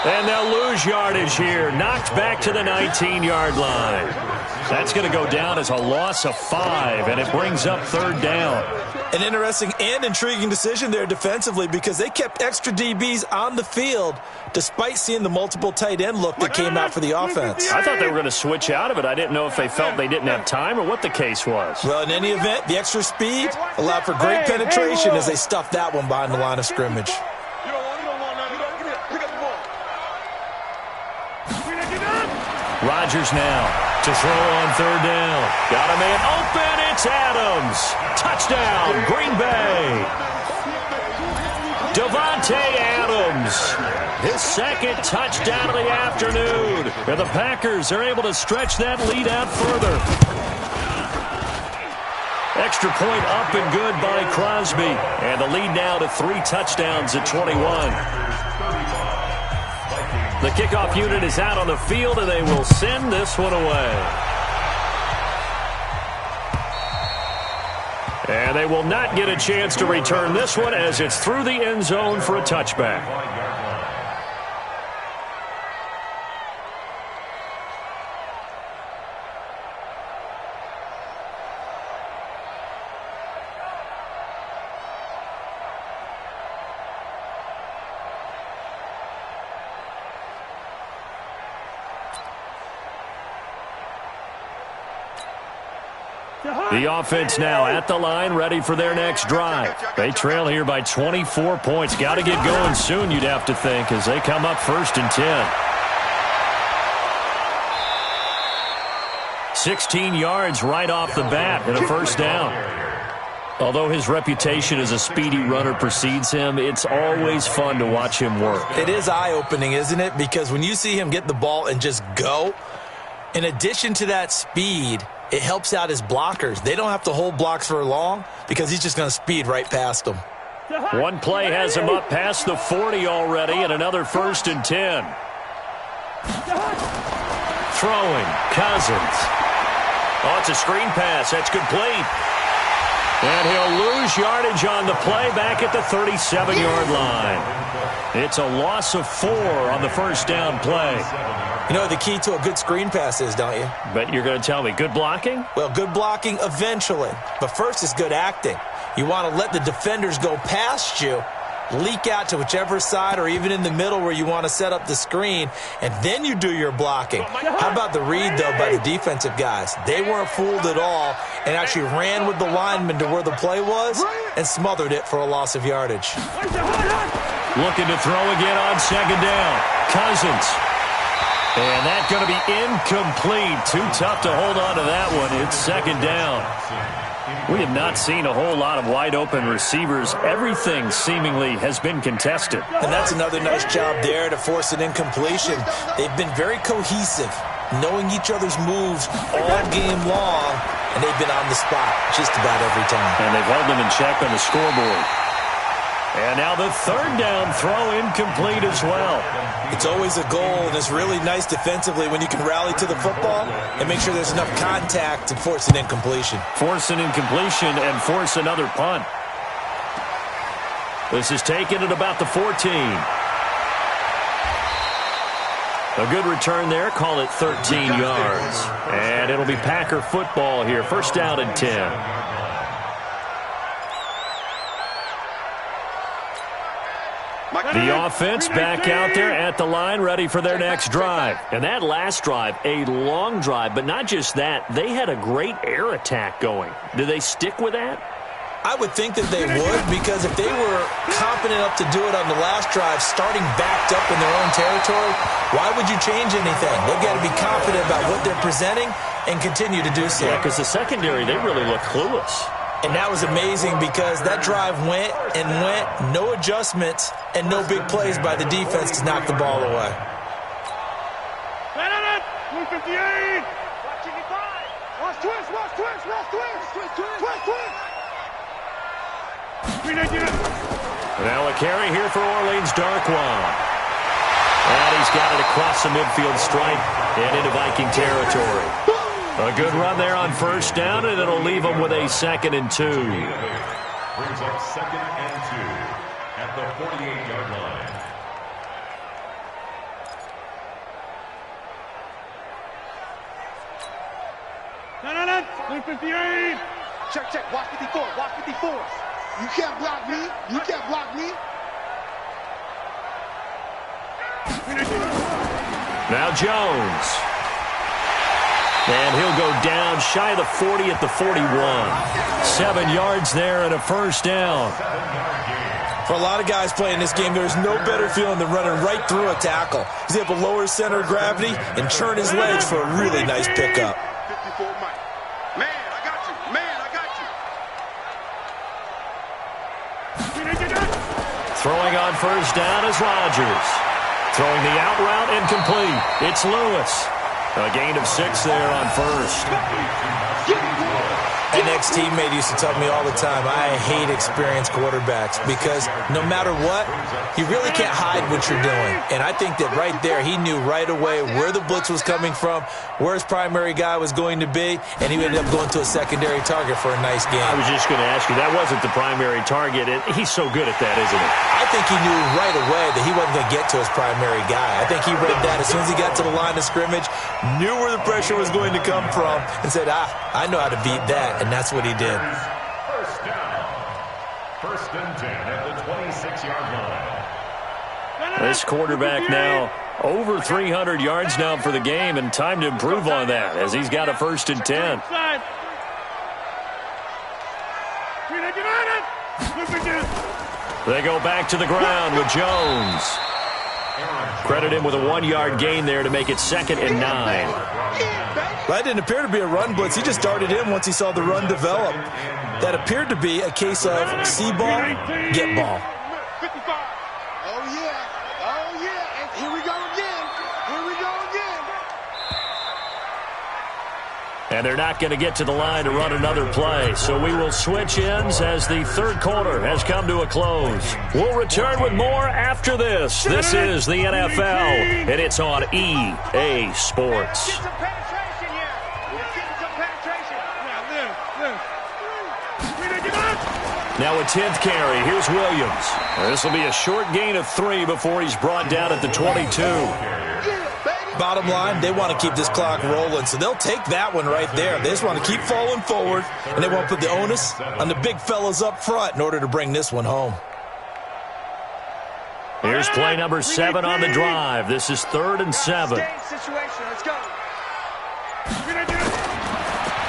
And they'll lose yardage here. Knocked back to the 19-yard line. That's going to go down as a loss of 5, and it brings up 3rd down. An interesting and intriguing decision there defensively because they kept extra DBs on the field despite seeing the multiple tight end look that came out for the offense. I thought they were going to switch out of it. I didn't know if they felt they didn't have time or what the case was. Well, in any event, the extra speed allowed for great penetration as they stuffed that one behind the line of scrimmage. Rodgers now to throw on 3rd down. Got a man open. It's Adams. Touchdown, Green Bay. Davante Adams. His 2nd touchdown of the afternoon. And the Packers are able to stretch that lead out further. Extra point up and good by Crosby. And the lead now to 3 touchdowns at 21. The kickoff unit is out on the field, and they will send this one away. And they will not get a chance to return this one as it's through the end zone for a touchback. The offense now at the line, ready for their next drive. They trail here by 24 points. Got to get going soon, you'd have to think, as they come up 1st and 10. 16 yards right off the bat and a 1st down. Although his reputation as a speedy runner precedes him, it's always fun to watch him work. It is eye-opening, isn't it? Because when you see him get the ball and just go, in addition to that speed, it helps out his blockers. They don't have to hold blocks for long because he's just going to speed right past them. One play has him up past the 40 already, and another 1st and 10. Throwing, Cousins. Oh, it's a screen pass. That's complete. And he'll lose yardage on the play back at the 37-yard line. It's a loss of 4 on the 1st down play. You know what the key to a good screen pass is, don't you? But you're going to tell me, good blocking? Well, good blocking eventually. But first is good acting. You want to let the defenders go past you, leak out to whichever side or even in the middle where you want to set up the screen, and then you do your blocking. How about the read, though, by the defensive guys? They weren't fooled at all and actually ran with the lineman to where the play was and smothered it for a loss of yardage. Looking to throw again on 2nd down. Cousins. And that's going to be incomplete. Too tough to hold on to that one. It's 2nd down. We have not seen a whole lot of wide-open receivers. Everything seemingly has been contested. And that's another nice job there to force an incompletion. They've been very cohesive, knowing each other's moves all game long, and they've been on the spot just about every time. And they've held them in check on the scoreboard. And now the 3rd down throw incomplete as well. It's always a goal, and it's really nice defensively when you can rally to the football and make sure there's enough contact to force an incompletion. Force an incompletion and force another punt. This is taken at about the 14. A good return there. Call it 13 yards. And it'll be Packer football here. 1st down and 10. The offense back out there at the line, ready for their next drive. And that last drive, a long drive, but not just that. They had a great air attack going. Do they stick with that? I would think that they would, because if they were confident enough to do it on the last drive, starting backed up in their own territory, why would you change anything? They've got to be confident about what they're presenting and continue to do so. Yeah, because the secondary, they really look clueless. And that was amazing because that drive went and went, no adjustments and no big plays by the defense to knock the ball away. 158! Watch twist, watch Now a carry here for Orleans Darkwan. And he's got it across the midfield stripe and into Viking territory. A good run there on first down, and it'll leave them with a 2nd and 2. Brings up 2nd and 2 at the 48-yard line. No, 58. Check. Watch 54. Watch 54. You can't block me. You can't block me. Now Jones. And he'll go down shy of the 40 at the 41. 7 yards there and a first down. For a lot of guys playing this game, there's no better feeling than running right through a tackle. He's able to lower his center of gravity and churn his legs for a really nice pickup. 54 Mike. Man, I got you. Man, I got you. Throwing on first down is Rodgers. Throwing the out route incomplete. It's Lewis. A gain of 6 there on first. An ex-teammate used to tell me all the time, I hate experienced quarterbacks because no matter what, you really can't hide what you're doing. And I think that right there, he knew right away where the blitz was coming from, where his primary guy was going to be, and he ended up going to a secondary target for a nice game. I was just going to ask you, that wasn't the primary target. He's so good at that, isn't he? I think he knew right away that he wasn't going to get to his primary guy. I think he read that as soon as he got to the line of scrimmage, knew where the pressure was going to come from, and said, I know how to beat that. And that's what he did. First down. 1st and 10 at the 26-yard line. This quarterback now over 300 yards now for the game, and time to improve on that as he's got a 1st and 10. They go back to the ground with Jones. Credit him with a 1-yard gain there to make it 2nd and 9. That didn't appear to be a run blitz. He just darted in once he saw the run develop. That appeared to be a case of see ball, get ball. 55. Oh, yeah. Oh, yeah. And here we go again. Here we go again. And they're not going to get to the line to run another play. So we will switch ends as the 3rd quarter has come to a close. We'll return with more after this. This is the NFL, and it's on EA Sports. Get some penetration here. Let's get some penetration. Now a 10th carry. Here's Williams. This will be a short gain of 3 before he's brought down at the 22. Bottom line, they want to keep this clock rolling, so they'll take that one right there. They just want to keep falling forward, and they want to put the onus on the big fellas up front in order to bring this one home. Here's play number 7 on the drive. This is 3rd and 7. Let's go.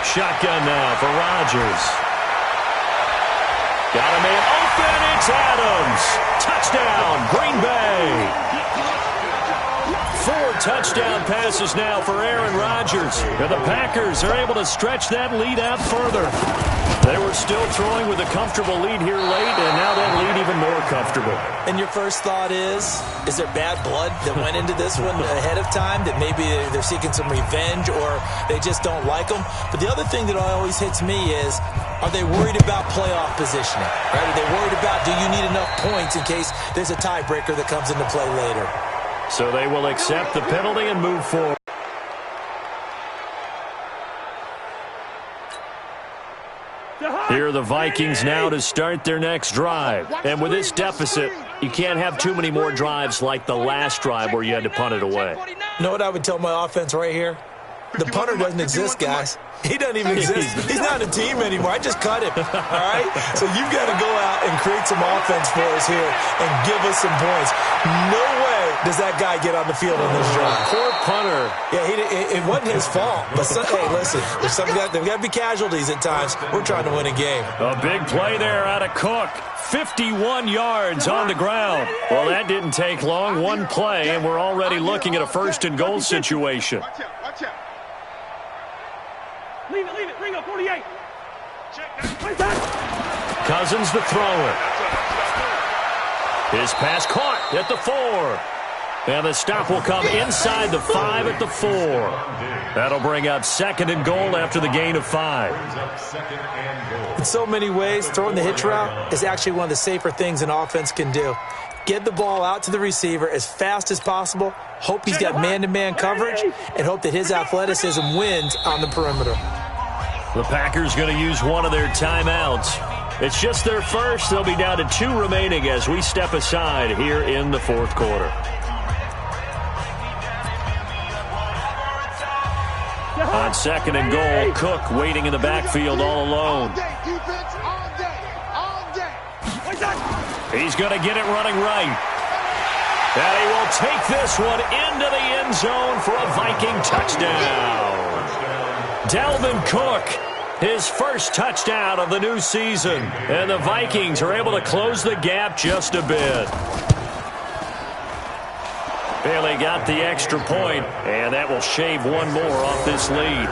Shotgun now for Rodgers. Got a man open. It's Adams. Touchdown, Green Bay. 4 touchdown passes now for Aaron Rodgers. And the Packers are able to stretch that lead out further. They were still throwing with a comfortable lead here late, and now that lead even more comfortable. And your first thought is there bad blood that went into this one ahead of time, that maybe they're seeking some revenge or they just don't like them? But the other thing that always hits me is, are they worried about playoff positioning? Right? Are they worried about, do you need enough points in case there's a tiebreaker that comes into play later? So they will accept the penalty and move forward. Here are the Vikings now to start their next drive. And with this deficit, you can't have too many more drives like the last drive where you had to punt it away. You know what I would tell my offense right here? The punter doesn't exist, guys. He doesn't even exist. He's not a team anymore. I just cut him. All right? So you've got to go out and create some offense for us here and give us some points. No way does that guy get on the field on this drive. Poor punter. Yeah, it wasn't his fault. But, hey, listen, there's got to be casualties at times. We're trying to win a game. A big play there out of Cook. 51 yards on the ground. Well, that didn't take long. One play, and we're already looking at a 1st and goal situation. Watch out, watch out. Leave it, Ringo, 48. Cousins the thrower. His pass caught at the 4. And the stop will come inside the 5 at the 4. That'll bring up 2nd and goal after the gain of 5. In so many ways, throwing the hitch route is actually one of the safer things an offense can do. Get the ball out to the receiver as fast as possible, hope he's got man-to-man coverage, and hope that his athleticism wins on the perimeter. The Packers going to use one of their timeouts. It's just their first. They'll be down to 2 remaining as we step aside here in the 4th quarter. On 2nd and goal, Cook waiting in the backfield all alone. He's going to get it running right. And he will take this one into the end zone for a Viking touchdown. Dalvin Cook, his first touchdown of the new season. And the Vikings are able to close the gap just a bit. Bailey got the extra point, and that will shave one more off this lead.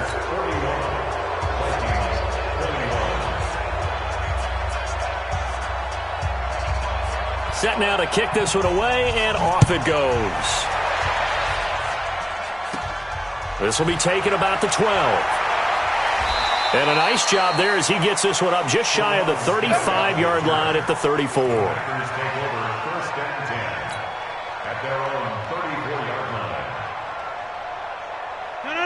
Set now to kick this one away, and off it goes. This will be taken about the 12. And a nice job there as he gets this one up just shy of the 35-yard line at the 34.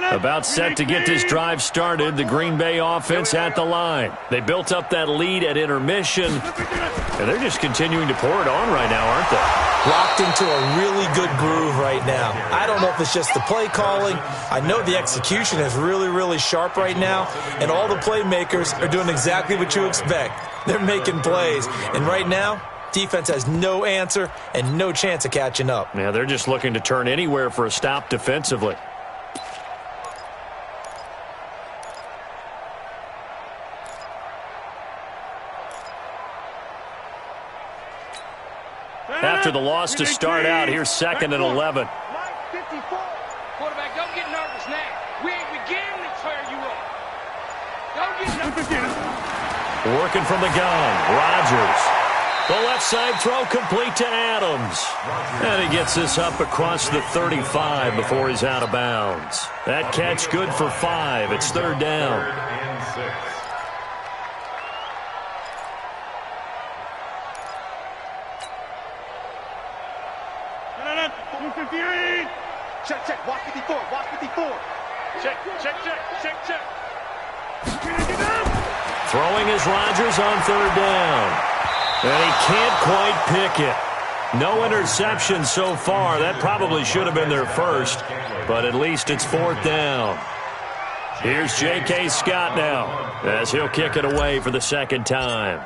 About set to get this drive started, the Green Bay offense at the line. They built up that lead at intermission, and they're just continuing to pour it on right now, aren't they? Locked into a really good groove right now. I don't know if it's just the play calling. I know the execution is really, really sharp right now, and all the playmakers are doing exactly what you expect. They're making plays, and right now, defense has no answer and no chance of catching up. Yeah, they're just looking to turn anywhere for a stop defensively. After the loss to start out, here's 2nd and 11. Quarterback, don't get nervous now. We ain't beginning to tear you up. Don't get nervous. Working from the gun, Rodgers. The left side throw complete to Adams. And he gets this up across the 35 before he's out of bounds. That catch good for 5. It's 3rd down. Check, check, watch 54, watch 54. Check. Throwing is Rodgers on 3rd down. And he can't quite pick it. No interception so far. That probably should have been their first, but at least it's 4th down. Here's J.K. Scott now as he'll kick it away for the 2nd time.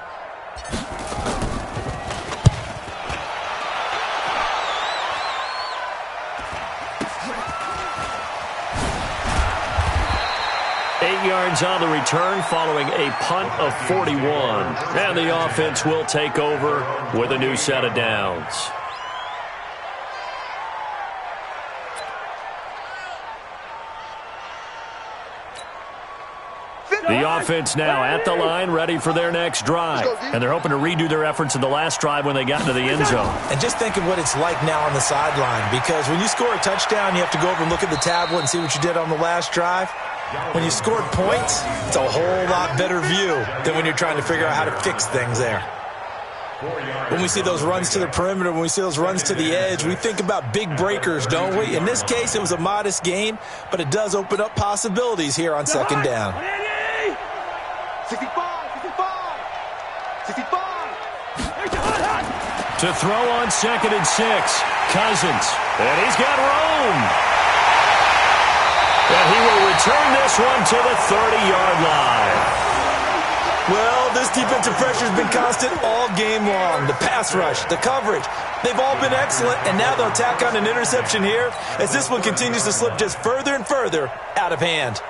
Yards on the return following a punt of 41. And the offense will take over with a new set of downs. The offense now at the line, ready for their next drive. And they're hoping to redo their efforts in the last drive when they got into the end zone. And just think of what it's like now on the sideline, because when you score a touchdown, you have to go over and look at the tablet and see what you did on the last drive. When you scored points, it's a whole lot better view than when you're trying to figure out how to fix things there. When we see those runs to the perimeter, when we see those runs to the edge, we think about big breakers, don't we? In this case, it was a modest gain, but it does open up possibilities here on 2nd down. 65. To throw on 2nd and 6, Cousins. And he's got room. And he will return this one to the 30-yard line. Well, this defensive pressure has been constant all game long. The pass rush, the coverage, they've all been excellent, and now they'll tack on an interception here as this one continues to slip just further and further out of hand.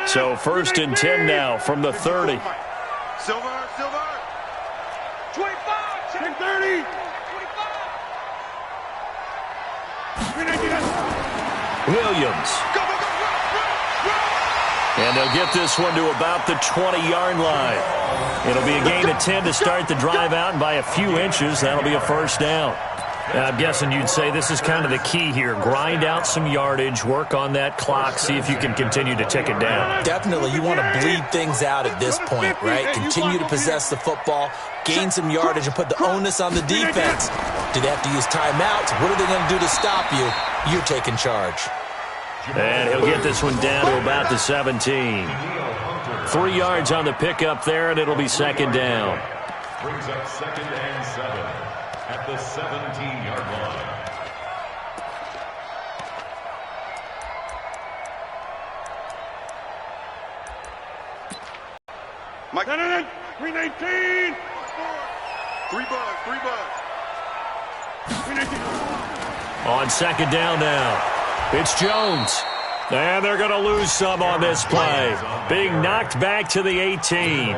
So 1st and 10 now from the 30. Silver. 25, check 30. 25. Williams. Go, run. And they'll get this one to about the 20-yard line. It'll be a gain of 10 to start the drive out, and by a few inches, that'll be a first down. I'm guessing you'd say this is kind of the key here. Grind out some yardage, work on that clock, see if you can continue to tick it down. Definitely. You want to bleed things out at this point, right? Continue to possess the football, gain some yardage, and put the onus on the defense. Do they have to use timeouts? What are they going to do to stop you? You're taking charge. And he'll get this one down to about the 17. 3 yards on the pickup there, and it'll be second down. Brings up 2nd and 7 at the 17-yard line. Mike. 319. 3 bucks, 3 bucks. 319. On second down now, it's Jones. And they're going to lose some on this play. Being knocked back to the 18.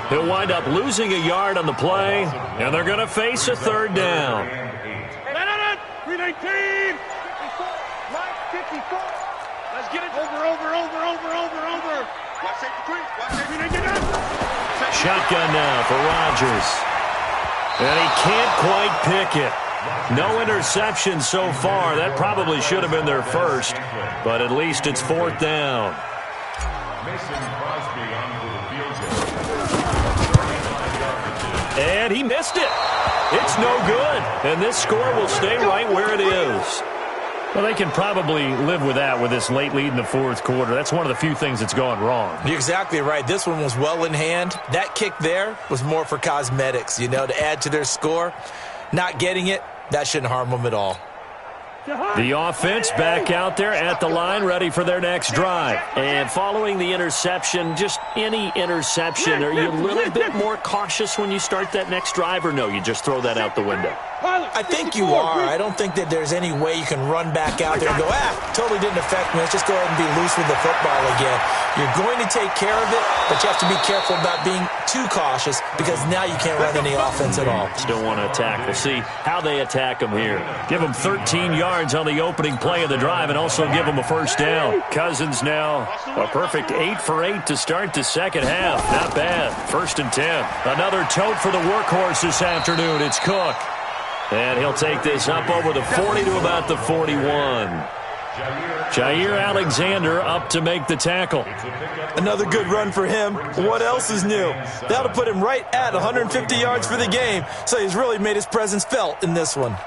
He'll wind up losing a yard on the play, and they're going to face a third down. 319. 54. Let's get it. Over. Watch safety creep. Watch safety creep. Shotgun now for Rodgers. And he can't quite pick it. No interception so far. That probably should have been their first, but at least it's fourth down. Mason Crosby on for the field goal. And he missed it. It's no good. And this score will stay right where it is. Well, they can probably live with that with this late lead in the fourth quarter. That's one of the few things that's gone wrong. You're exactly right. This one was well in hand. That kick there was more for cosmetics, to add to their score. Not getting it, that shouldn't harm them at all. The offense back out there at the line, ready for their next drive. And following the interception, just any interception, are you a little bit more cautious when you start that next drive, or no, you just throw that out the window? I think you are. I don't think that there's any way you can run back out there and go, totally didn't affect me. Let's just go ahead and be loose with the football again. You're going to take care of it, but you have to be careful about being too cautious because now you can't run any offense at all. Still want to attack. We'll see how they attack them here. Give them 13 yards on the opening play of the drive and also give them a first down. Cousins now a perfect 8 for 8 to start the second half. Not bad. 1st and 10. Another tote for the workhorse this afternoon. It's Cook. And he'll take this up over the 40 to about the 41. Jair Alexander up to make the tackle. Another good run for him. What else is new? That'll put him right at 150 yards for the game, so he's really made his presence felt in this one.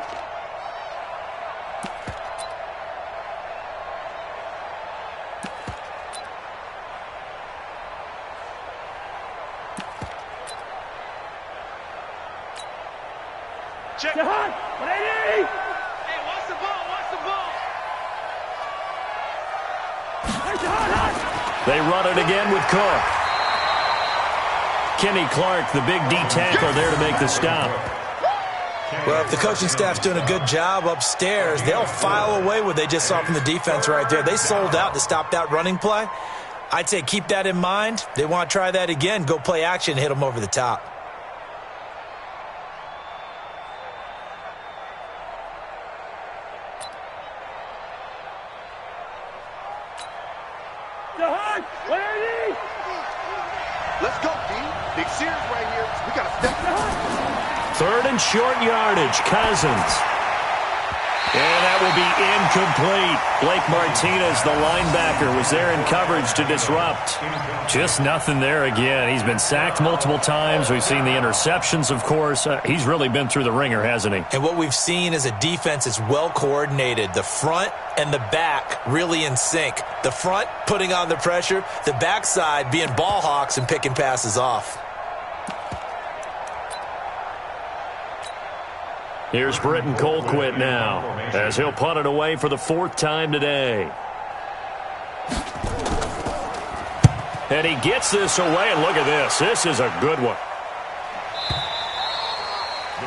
Check. 180. Hey, watch the ball. They run it again with Cook. Kenny Clark, the big D tackle there to make the stop. Well, if the coaching staff's doing a good job upstairs, they'll file away what they just saw from the defense right there. They sold out to stop that running play. I'd say keep that in mind. They want to try that again. Go play action, hit them over the top. Let's go, D. Big Sears right here. We got to step up. 3rd and short yardage. Cousins. And that will be incomplete. Blake Martinez, the linebacker, was there in coverage to disrupt. Just nothing there again. He's been sacked multiple times. We've seen the interceptions, of course. He's really been through the ringer, hasn't he? And what we've seen is a defense that's well coordinated. The front and the back really in sync. The front putting on the pressure. The backside being ball hawks and picking passes off. Here's Britton Colquitt now as he'll punt it away for the 4th time today. And he gets this away, and look at this. This is a good one.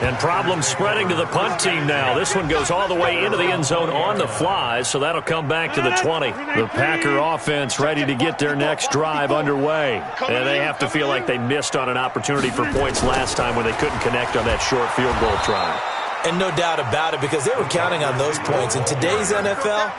And problems spreading to the punt team now. This one goes all the way into the end zone on the fly, so that'll come back to the 20. The Packer offense ready to get their next drive underway. And they have to feel like they missed on an opportunity for points last time when they couldn't connect on that short field goal try. And no doubt about it, because they were counting on those points. In today's NFL,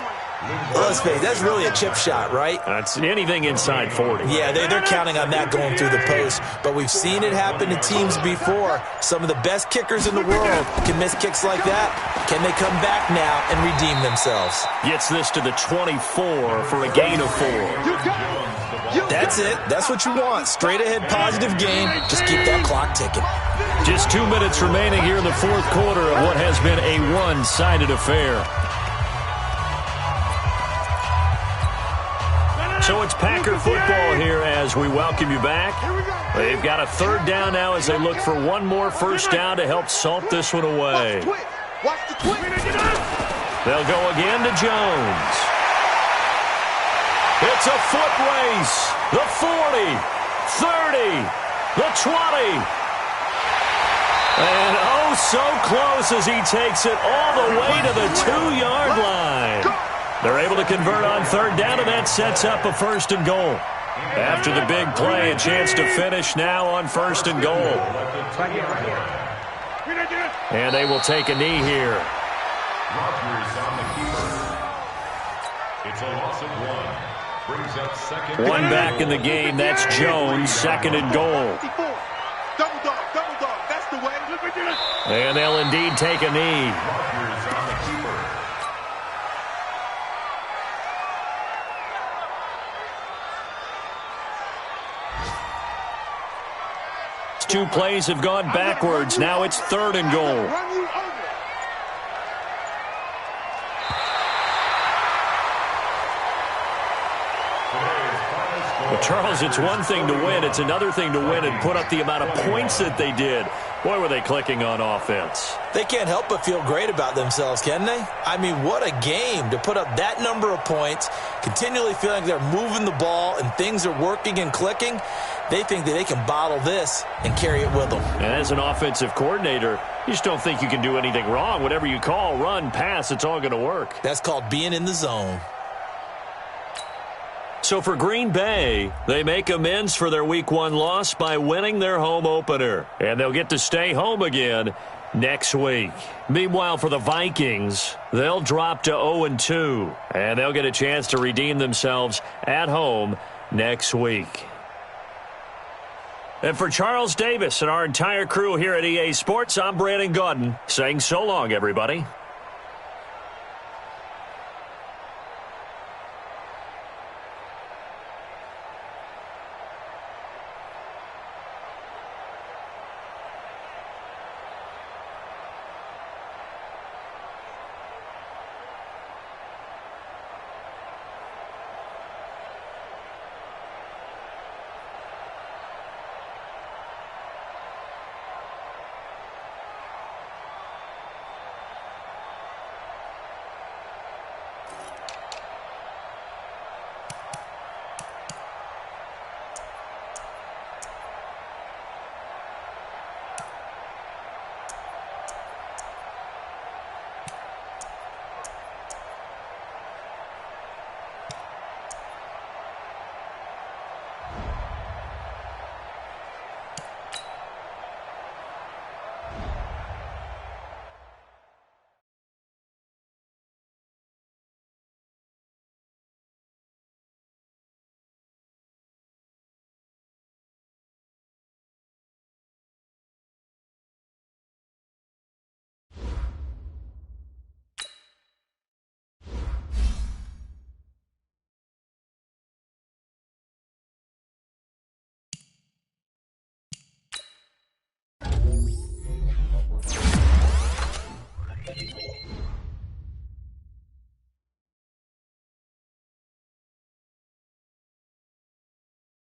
Well, let's face it, that's really a chip shot, right? That's anything inside 40. Yeah, they're counting on that going through the post. But we've seen it happen to teams before. Some of the best kickers in the world can miss kicks like that. Can they come back now and redeem themselves? Gets this to the 24 for a gain of 4. That's it. That's what you want. Straight ahead positive game. Just keep that clock ticking. Just 2 minutes remaining here in the fourth quarter of what has been a one-sided affair. So it's Packer football here as we welcome you back. They've got a third down now as they look for one more first down to help salt this one away. They'll go again to Jones. It's a foot race. The 40, 30, the 20. And oh, so close as he takes it all the way to the 2-yard line. They're able to convert on third down, and that sets up a first and goal. After the big play, a chance to finish now on first and goal. And they will take a knee here. It's a loss of 1. Brings up second. One back in the game. That's Jones, second and goal. Double dog, that's the way. And they'll indeed take a knee. Two plays have gone backwards. Now it's third and goal. Well, Charles, it's one thing to win. It's another thing to win and put up the amount of points that they did. Boy, were they clicking on offense. They can't help but feel great about themselves, can they? I mean, what a game to put up that number of points, continually feeling they're moving the ball and things are working and clicking. They think that they can bottle this and carry it with them. And as an offensive coordinator, you just don't think you can do anything wrong. Whatever you call, run, pass, it's all going to work. That's called being in the zone. So for Green Bay, they make amends for their Week 1 loss by winning their home opener. And they'll get to stay home again next week. Meanwhile, for the Vikings, they'll drop to 0-2. And they'll get a chance to redeem themselves at home next week. And for Charles Davis and our entire crew here at EA Sports, I'm Brandon Gaudin saying so long, everybody.